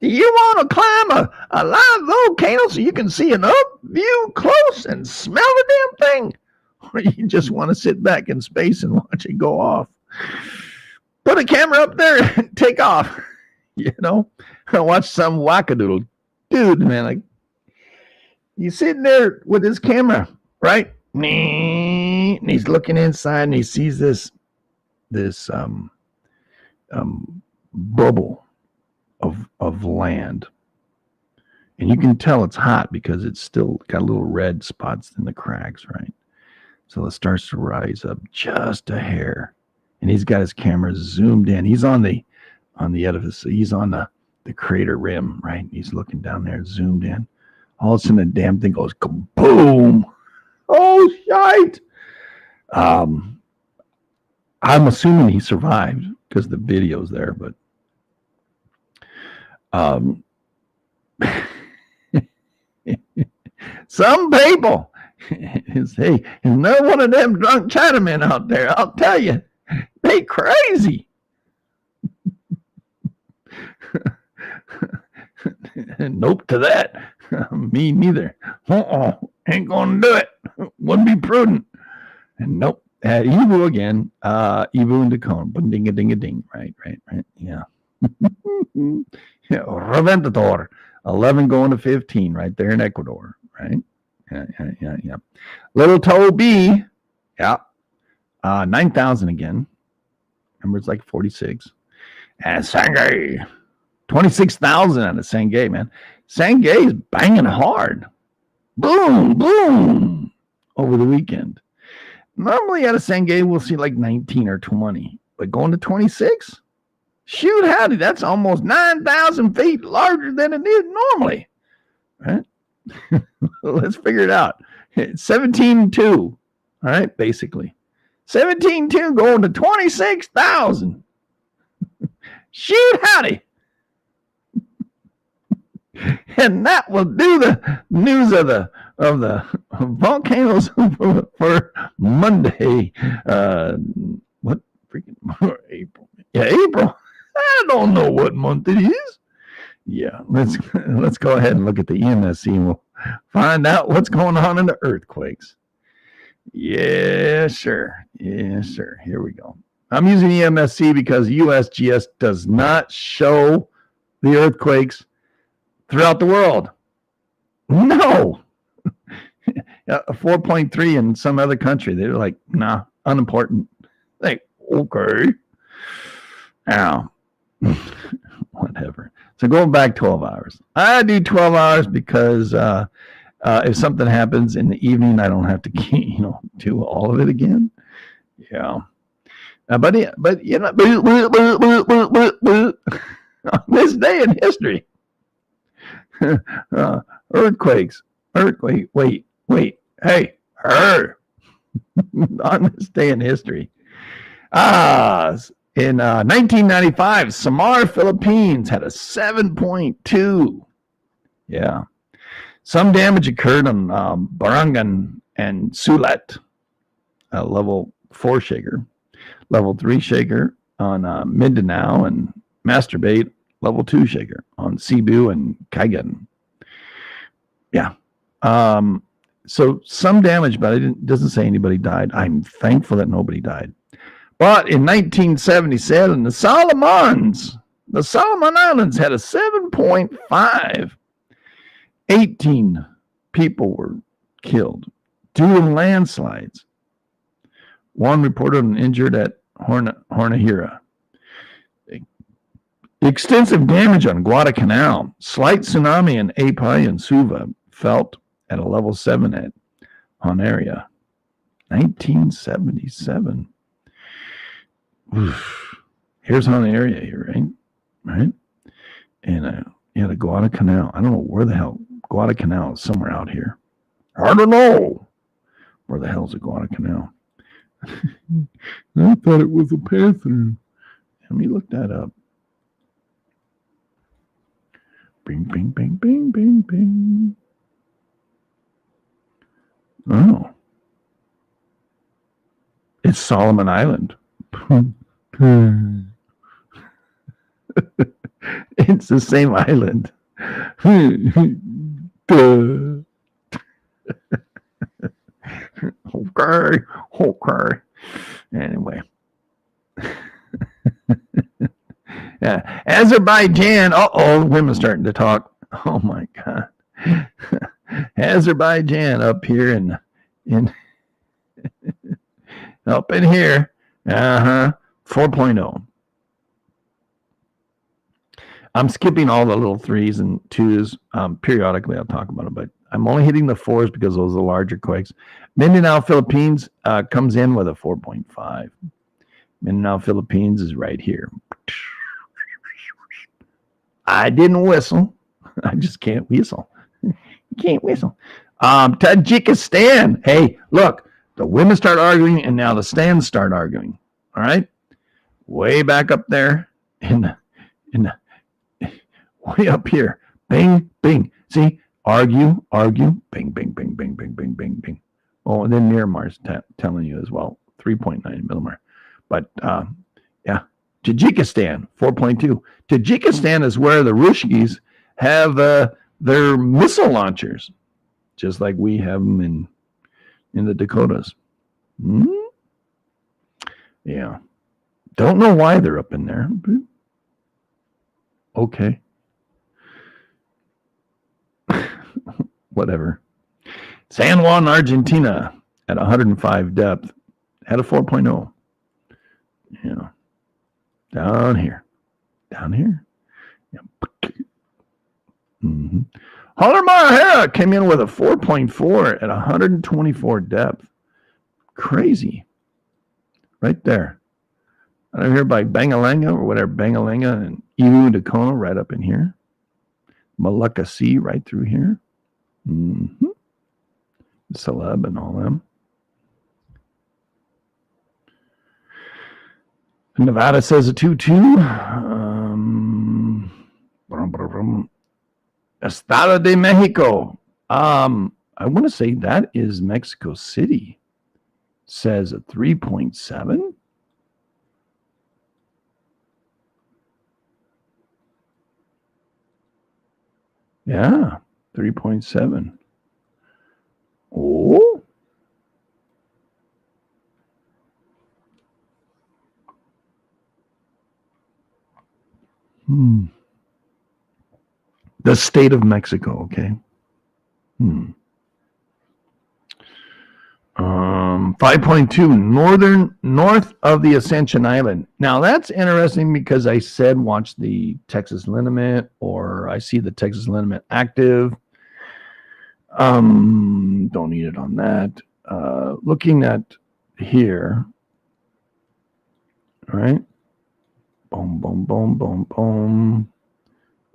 you want to climb a live volcano so you can see an up view close and smell the damn thing? Or you just want to sit back in space and watch it go off? Put a camera up there and take off. You know, watch some wackadoodle. Dude, man, like, he's sitting there with his camera, right? And he's looking inside and he sees this bubble of land. And you can tell it's hot because it's still got little red spots in the cracks, right? So it starts to rise up just a hair. And he's got his camera zoomed in. He's on the edifice. He's on the crater rim, right? He's looking down there, zoomed in. All of a sudden, the damn thing goes kaboom. Oh, shite. I'm assuming he survived because the video's there, but some people say, another one of them drunk Chinamen out there, I'll tell you, they crazy. Nope to that. Me neither. Ain't gonna do it. Wouldn't be prudent. And nope. Ebu again. Ebu and Dakota. Ding a ding a ding. Right. Yeah. Yeah. Reventador. 11 going to 15 right there in Ecuador. Right. Yeah. Little Toby. Yeah. 9,000 again. Remember, it's like 46. And Sangay. 26,000 out of Sangay, man. Sangay is banging hard. Boom, boom. Over the weekend. Normally at a Sangay, we'll see like 19 or 20. But going to 26? Shoot, howdy. That's almost 9,000 feet larger than it is normally. Right? Let's figure it out. 17.2. All right, basically. 17.2 going to 26,000. Shoot, howdy. And that will do the news of the volcanoes for Monday. What freaking April? Yeah, April. I don't know what month it is. Yeah, let's go ahead and look at the EMSC and we'll find out what's going on in the earthquakes. Yeah, sure. Here we go. I'm using EMSC because USGS does not show the earthquakes throughout the world. No. 4.3 in some other country. They're like, nah, unimportant. Like, okay. Now, whatever. So going back 12 hours. I do 12 hours because if something happens in the evening, I don't have to do all of it again. Yeah. But you know, on this day in history, earthquakes. Wait. Hey, on this day in history. In 1995, Samar, Philippines had a 7.2. Yeah. Some damage occurred on Barangan and Sulat, a level 4 shaker. Level 3 shaker on Mindanao, and Masturbate, level 2 shaker on Cebu and Cagayan. Yeah. So some damage, but it doesn't say anybody died. I'm thankful that nobody died. But in 1977, the Solomon Islands had a 7.5. 18 people were killed due to landslides. One reported and injured at Hornahira. Extensive damage on Guadalcanal. Slight tsunami in Apay and Suva felt at a level 7 at Honaria. 1977. Oof. Here's Honaria here, right? And the Guadalcanal. I don't know where the hell Guadalcanal is. Somewhere out here. I don't know where the hell's the Guadalcanal. I thought it was a pass-through. Let me look that up. Bing, bing, bing, bing, bing, bing. Oh. It's Solomon Island. It's the same island. Okay. Anyway. Yeah. Azerbaijan. Women starting to talk. Oh my God. Azerbaijan up here in up in here. 4.0. I'm skipping all the little 3s and 2s. Periodically, I'll talk about it, but I'm only hitting the 4s because those are the larger quakes. Mindanao, Philippines comes in with a 4.5. Mindanao, Philippines is right here. I didn't whistle. I just can't whistle. You can't whistle. Tajikistan. Hey, look, the women start arguing, and now the stands start arguing. All right, way back up there in way up here. Bing, bing. See, argue, bing, bing, bing, bing, bing, bing, bing, bing. Oh, and then Myanmar's telling you as well, 3.9 millimar. But yeah, Tajikistan, 4.2. Tajikistan is where the Ruskies have their missile launchers, just like we have them in the Dakotas. Yeah. Don't know why they're up in there. Okay. Whatever. San Juan, Argentina, at 105 depth, had a 4.0. Yeah. Down here. Yeah. Mm-hmm. Halmahera came in with a 4.4 at 124 depth. Crazy. Right there. Right here by Bangalanga or whatever, Bangalanga and Iwu Dakona right up in here. Malacca Sea right through here. Mm-hmm. Celeb and all them. Nevada says a 2-2. Estado de Mexico. I want to say that is Mexico City. Says a 3.7. Yeah, 3.7. Oh. The state of Mexico, okay. 5.2 north of the Ascension Island. Now that's interesting because I said watch the Texas Liniment, or I see the Texas Liniment active. Don't need it on that. Looking at here, all right. Boom, boom, boom, boom, boom.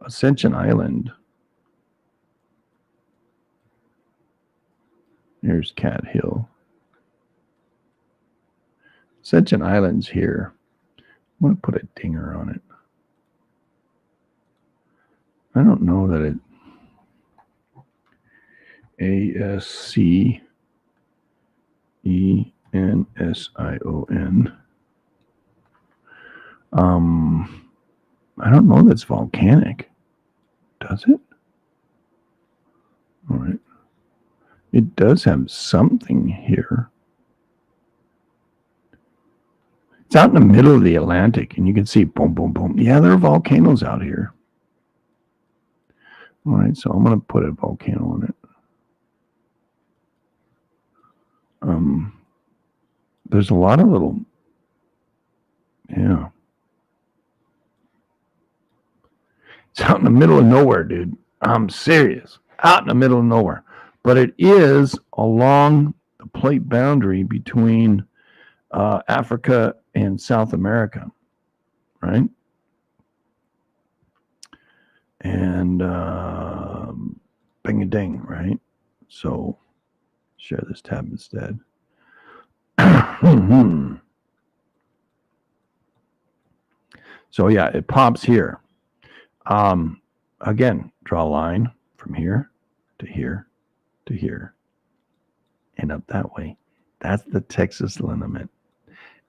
Ascension Island. Here's Cat Hill. Ascension Island's here. I'm going to put a dinger on it. I don't know that it... ASCENSION. I don't know that's volcanic. Does it? All right. It does have something here. It's out in the middle of the Atlantic, and you can see boom, boom, boom. Yeah, there are volcanoes out here. All right, so I'm going to put a volcano on it. There's a lot of little, yeah. It's out in the middle of nowhere, dude. I'm serious. Out in the middle of nowhere. But it is along the plate boundary between Africa and South America, right? And bing-a-ding, right? So share this tab instead. So yeah, it pops here. Again, draw a line from here to here to here and up that way. That's the Texas liniment.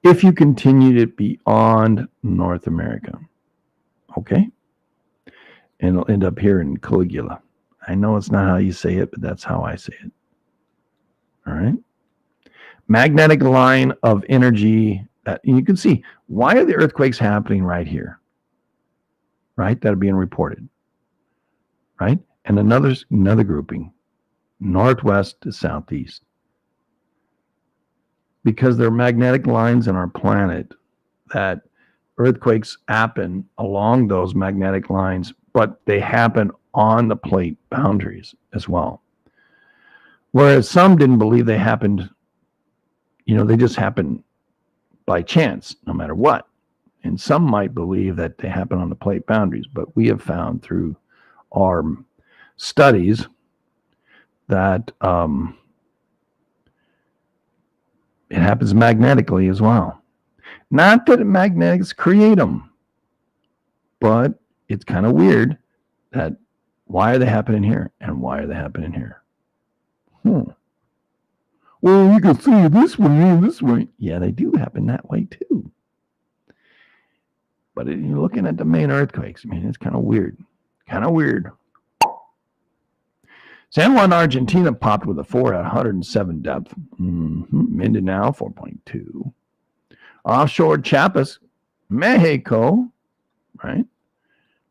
If you continued it beyond North America, okay? And it'll end up here in Caligula. I know it's not how you say it, but that's how I say it. All right? Magnetic line of energy. That, and you can see, why are the earthquakes happening right here? Right? That are being reported. Right? And another grouping, northwest to southeast. Because there are magnetic lines in our planet that earthquakes happen along those magnetic lines, but they happen on the plate boundaries as well. Whereas some didn't believe they happened, they just happened by chance, no matter what. And some might believe that they happen on the plate boundaries, but we have found through our studies that it happens magnetically as well. Not that magnetics create them, but it's kind of weird that why are they happening here and why are they happening here? Well, you can see it this way and this way. Yeah, they do happen that way too. But you're looking at the main earthquakes. I mean, it's kind of weird. San Juan, Argentina popped with a 4 at 107 depth. Mindanao, 4.2. Offshore Chiapas, Mexico, right?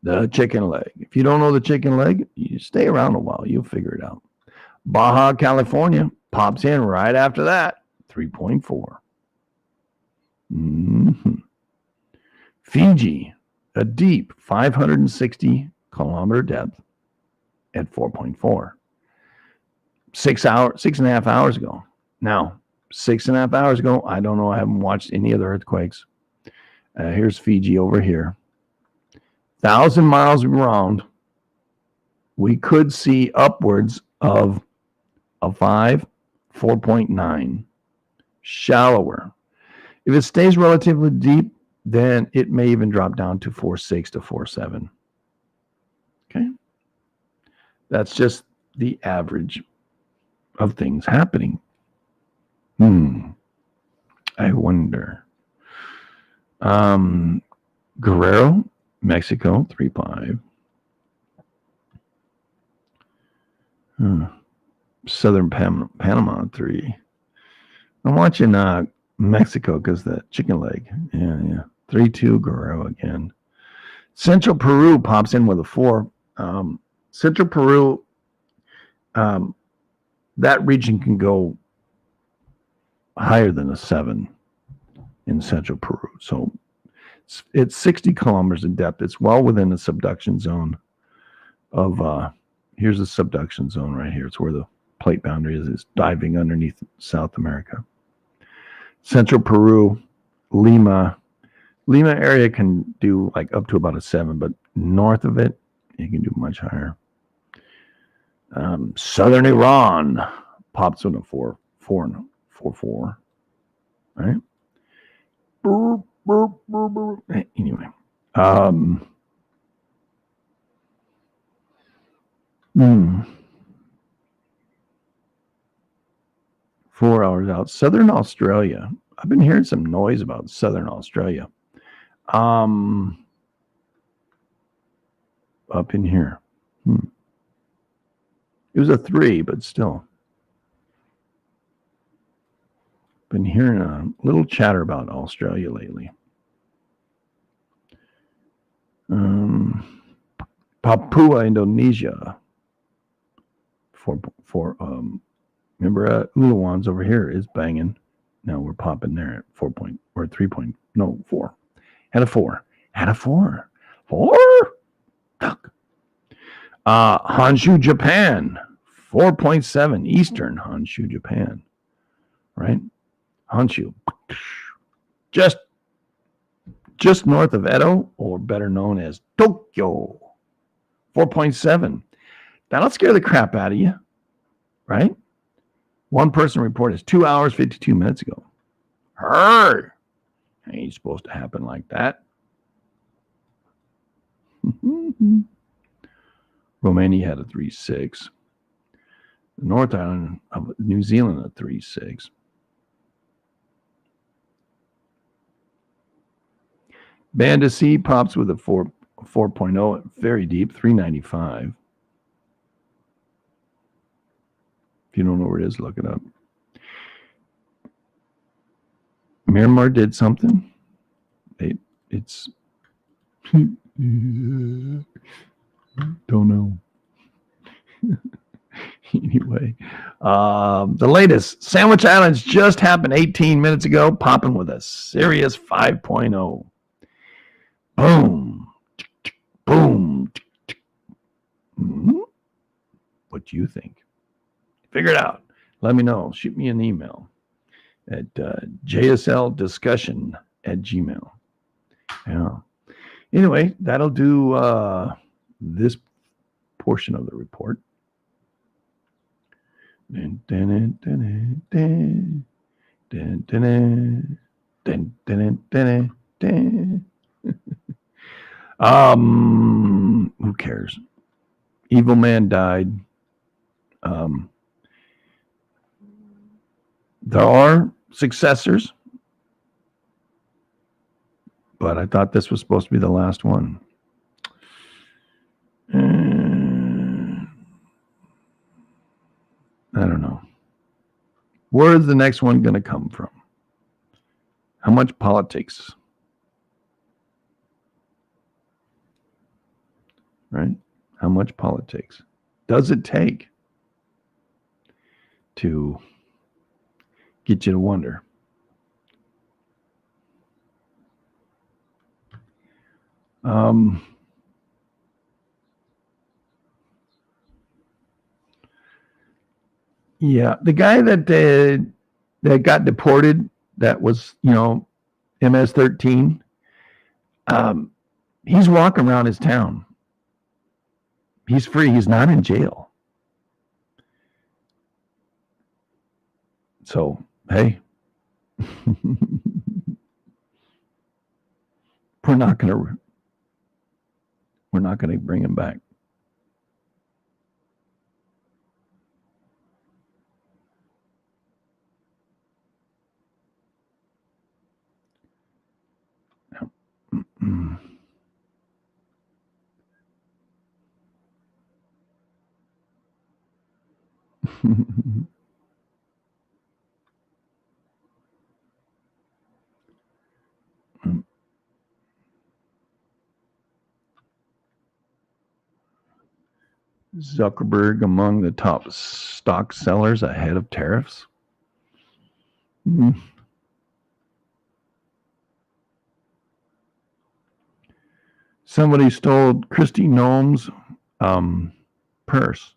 The chicken leg. If you don't know the chicken leg, you stay around a while. You'll figure it out. Baja, California pops in right after that, 3.4. Fiji, a deep 560 kilometer depth at 4.4. 6.5 hours ago. Now, 6.5 hours ago, I don't know. I haven't watched any of the earthquakes. Here's Fiji over here. 1,000 miles around, we could see upwards of a 5, 4.9. Shallower. If it stays relatively deep, then it may even drop down to 4.6 to 4.7. Okay? That's just the average of things happening. I wonder. Guerrero, Mexico, 3.5. Southern Panama, 3. I'm watching Mexico because the chicken leg. Yeah. 3.2, Guerrero again. Central Peru pops in with a 4. Central Peru, that region can go higher than a 7 in Central Peru. So it's 60 kilometers in depth. It's well within the subduction zone of, here's the subduction zone right here. It's where the plate boundary is. It's diving underneath South America. Central Peru, Lima area can do like up to about a 7, but north of it, you can do much higher. Southern Iran pops on a 4.4. Right? Anyway. 4 hours out. Southern Australia. I've been hearing some noise about Southern Australia. Up in here. It was a 3, but still. Been hearing a little chatter about Australia lately. Papua, Indonesia. 4. Remember, Uluwans over here is banging. Now we're popping there at 4 point or 3 point. No, 4. Had a 4. 4. Duck. Honshu, Japan. 4.7. Eastern Honshu, Japan. Right? Honshu. Just north of Edo, or better known as Tokyo. 4.7. That'll scare the crap out of you. Right? One person reported 2 hours, 52 minutes ago. Her. Ain't supposed to happen like that. Romania had a 3-6. The North Island of New Zealand a 3-6. Banda C pops with a 4.0, very deep, 395. If you don't know where it is, look it up. Myanmar did something. It's don't know. Anyway, the latest Sandwich Islands just happened 18 minutes ago, popping with a serious 5.0. Boom, boom. What do you think? Figure it out. Let me know. Shoot me an email at jsldiscussion@gmail.com. Yeah. Anyway, that'll do this portion of the report. Who cares? Evil man died. There are successors, but I thought this was supposed to be the last one. I don't know. Where is the next one going to come from? How much politics? Right? How much politics does it take to get you to wonder? Yeah, the guy that got deported, that was, MS-13. He's walking around his town. He's free. He's not in jail. So, hey, we're not gonna bring him back. Zuckerberg among the top stock sellers ahead of tariffs. Somebody stole Kristi Noem's purse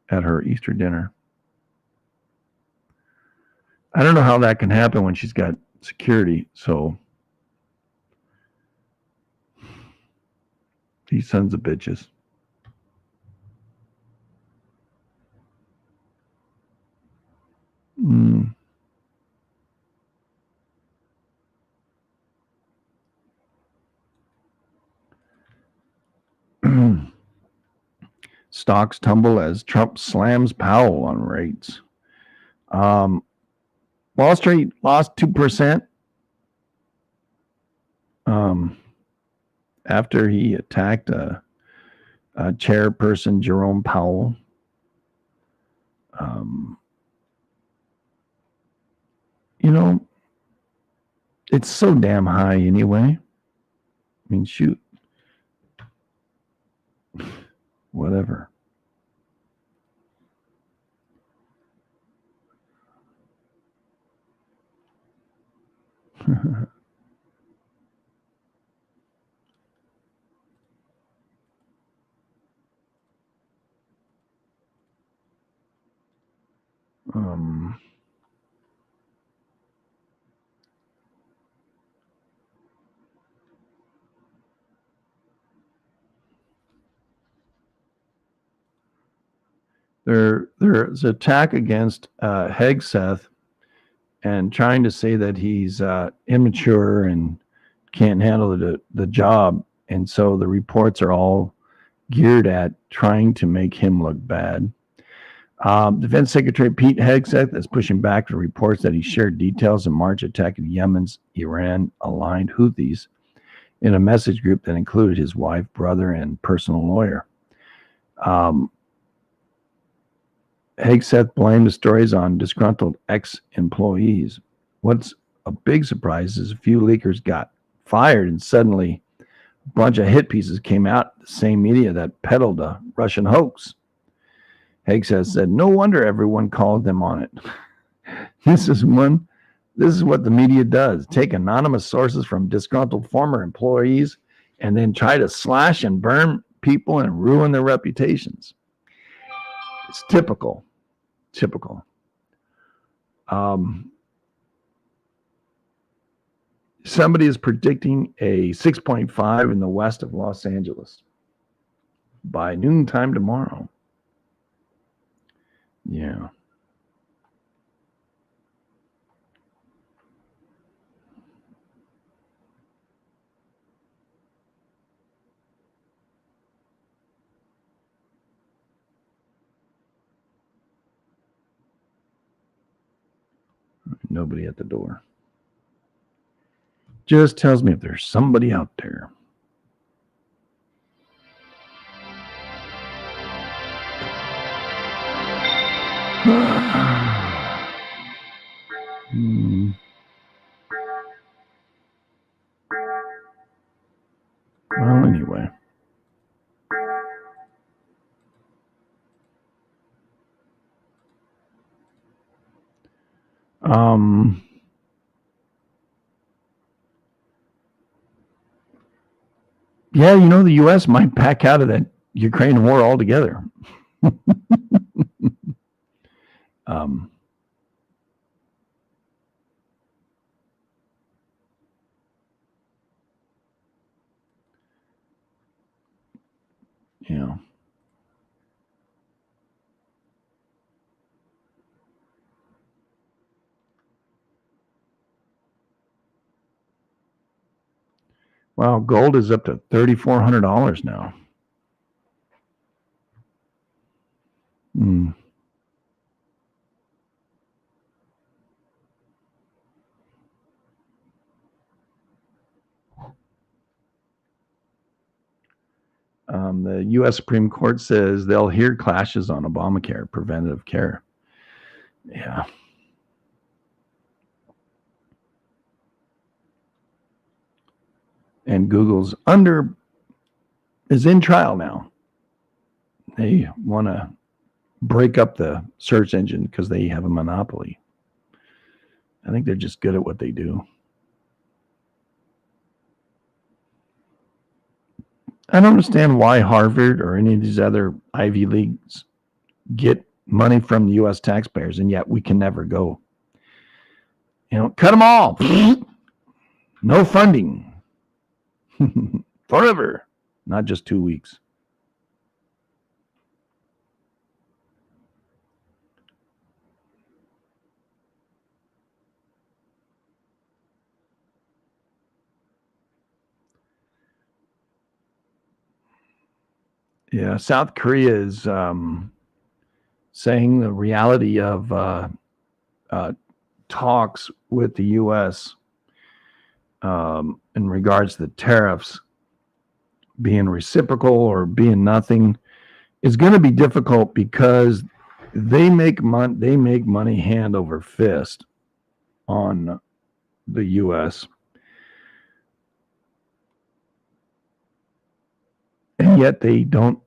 at her Easter dinner. I don't know how that can happen when she's got security. So these sons of bitches. Stocks tumble as Trump slams Powell on rates. Wall Street lost 2% after he attacked a chairperson, Jerome Powell. It's so damn high anyway. I mean, shoot. Whatever. There's an attack against Hegseth and trying to say that he's immature and can't handle the job. And so the reports are all geared at trying to make him look bad. Defense Secretary Pete Hegseth is pushing back to reports that he shared details of March attacking Yemen's Iran-aligned Houthis in a message group that included his wife, brother, and personal lawyer. Hegseth blamed the stories on disgruntled ex-employees. What's a big surprise is a few leakers got fired, and suddenly a bunch of hit pieces came out, the same media that peddled a Russian hoax. Hegseth said, no wonder everyone called them on it. This is what the media does. Take anonymous sources from disgruntled former employees and then try to slash and burn people and ruin their reputations. It's typical. Somebody is predicting a 6.5 in the west of Los Angeles by noontime tomorrow. Yeah. Nobody at the door. Just tells me if there's somebody out there. Well, anyway. Yeah, the U.S. might back out of that Ukraine war altogether. Yeah. Wow, gold is up to $3,400 now. The U.S. Supreme Court says they'll hear clashes on Obamacare, preventative care. Yeah. And Google's is in trial now. They want to break up the search engine because they have a monopoly. I think they're just good at what they do. I don't understand why Harvard or any of these other Ivy Leagues get money from the U.S. taxpayers, and yet we can never go. Cut them all. No funding. Forever. Not just 2 weeks. Yeah, South Korea is saying the reality of talks with the U.S. In regards to the tariffs being reciprocal or being nothing is going to be difficult because they make money hand over fist on the U.S. And yet they don't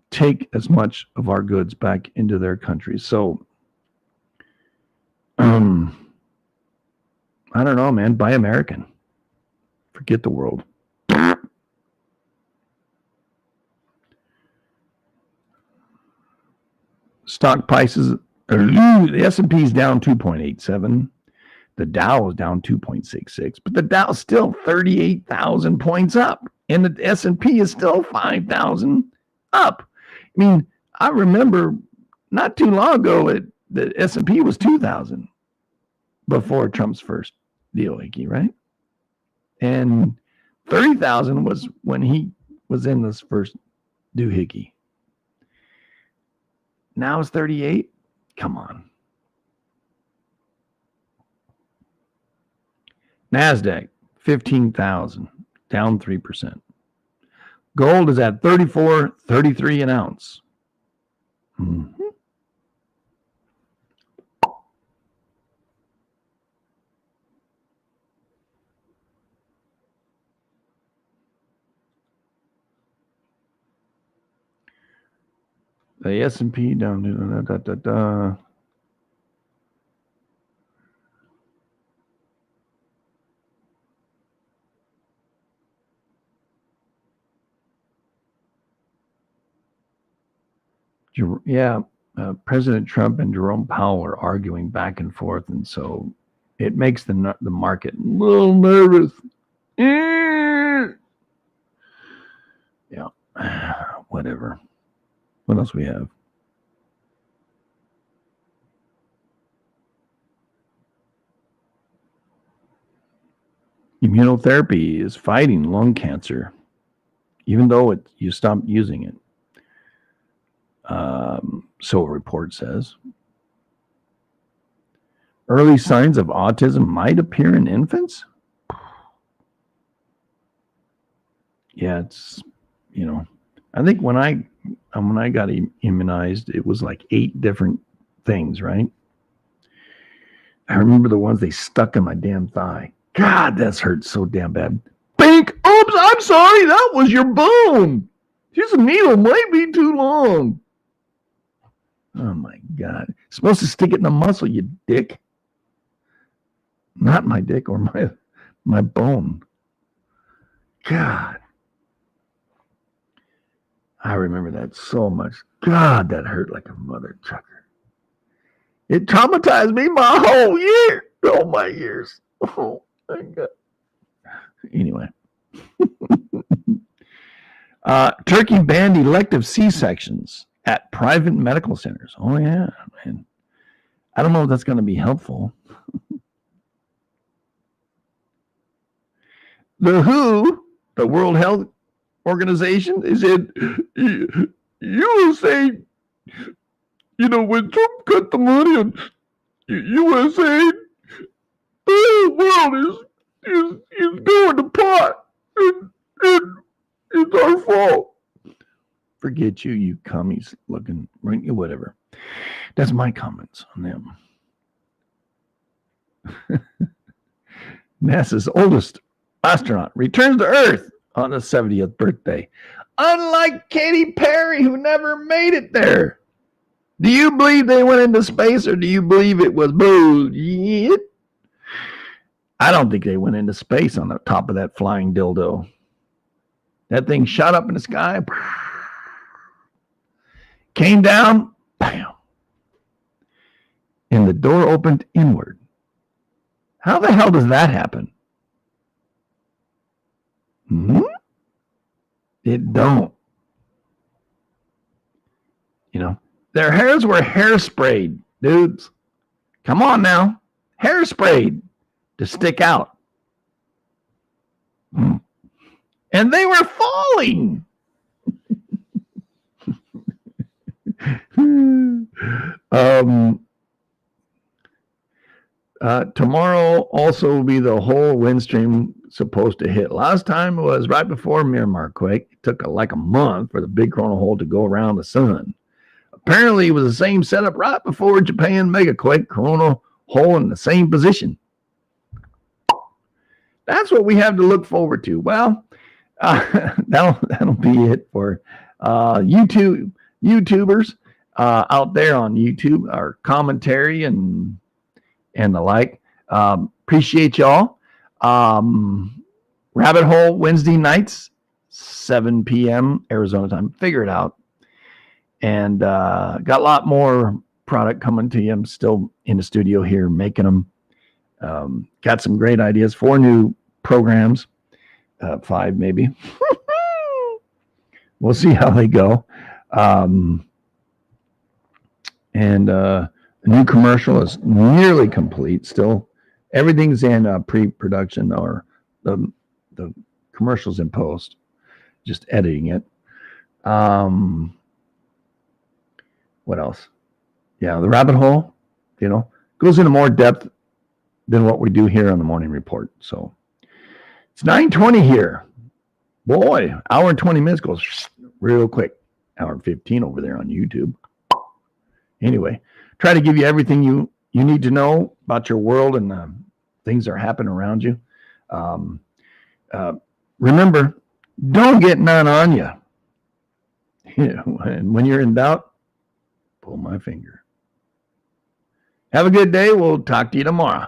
take as much of our goods back into their country. So, I don't know, man. Buy American. Forget the world. Stock prices, the S&P is down 2.87. The Dow is down 2.66, but the Dow is still 38,000 points up, and the S&P is still 5,000 up. I mean, I remember not too long ago the S&P was 2,000. before Trump's first doohickey, right? And 30,000 was when he was in this first doohickey. Now it's 38. Come on. NASDAQ, 15,000, down 3%. Gold is at 34.33 an ounce. Mm-hmm. The S&P down. Yeah, President Trump and Jerome Powell are arguing back and forth, and so it makes the market a little nervous. Yeah, whatever. What else we have? Immunotherapy is fighting lung cancer, even though you stopped using it. So a report says. Early signs of autism might appear in infants. Yeah, it's, I think when I got immunized, it was like 8 different things, right? I remember the ones they stuck in my damn thigh. God, that's hurt so damn bad. Bink! Oops, I'm sorry, that was your bone. Just a needle might be too long. Oh my God. It's supposed to stick it in the muscle, you dick. Not my dick or my bone. God. I remember that so much. God, that hurt like a mother trucker. It traumatized me my whole year. All my years. Oh my God. Anyway. Turkey banned elective C-sections at private medical centers. Oh, yeah, man. I don't know if that's going to be helpful. The WHO, the World Health Organization, they said, USA, when Trump cut the money on USA, the world is going to pot. And it's our fault. Forget you commies looking, whatever. That's my comments on them. NASA's oldest astronaut returns to Earth on his 70th birthday. Unlike Katy Perry, who never made it there. Do you believe they went into space, or do you believe it was bullshit? I don't think they went into space on the top of that flying dildo. That thing shot up in the sky, came down, bam, and the door opened inward. How the hell does that happen? It don't. Their hairs were hairsprayed, dudes. Come on now. Hairsprayed to stick out. And they were falling. Tomorrow also will be the whole wind stream supposed to hit. Last time it was right before Miramar quake. It took like a month for the big coronal hole to go around the sun. Apparently, it was the same setup right before Japan megaquake, coronal hole in the same position. That's what we have to look forward to. Well, that'll be it for YouTubers out there on YouTube, our commentary and the like. Appreciate y'all. Rabbit Hole Wednesday nights, 7 p.m. Arizona time. Figure it out. And got a lot more product coming to you. I'm still in the studio here making them. Got some great ideas. 4 new programs. 5 maybe. We'll see how they go. And a new commercial is nearly complete. Still Everything's in pre-production or the commercials in post, just editing it. What else? Yeah, the rabbit hole, goes into more depth than what we do here on the morning report. So it's 9:20 here. Boy, hour and 20 minutes goes real quick. Hour and 15 over there on YouTube. Anyway, try to give you everything you need to know about your world and things that are happening around you. Remember, don't get none on you. And when you're in doubt, pull my finger. Have a good day. We'll talk to you tomorrow.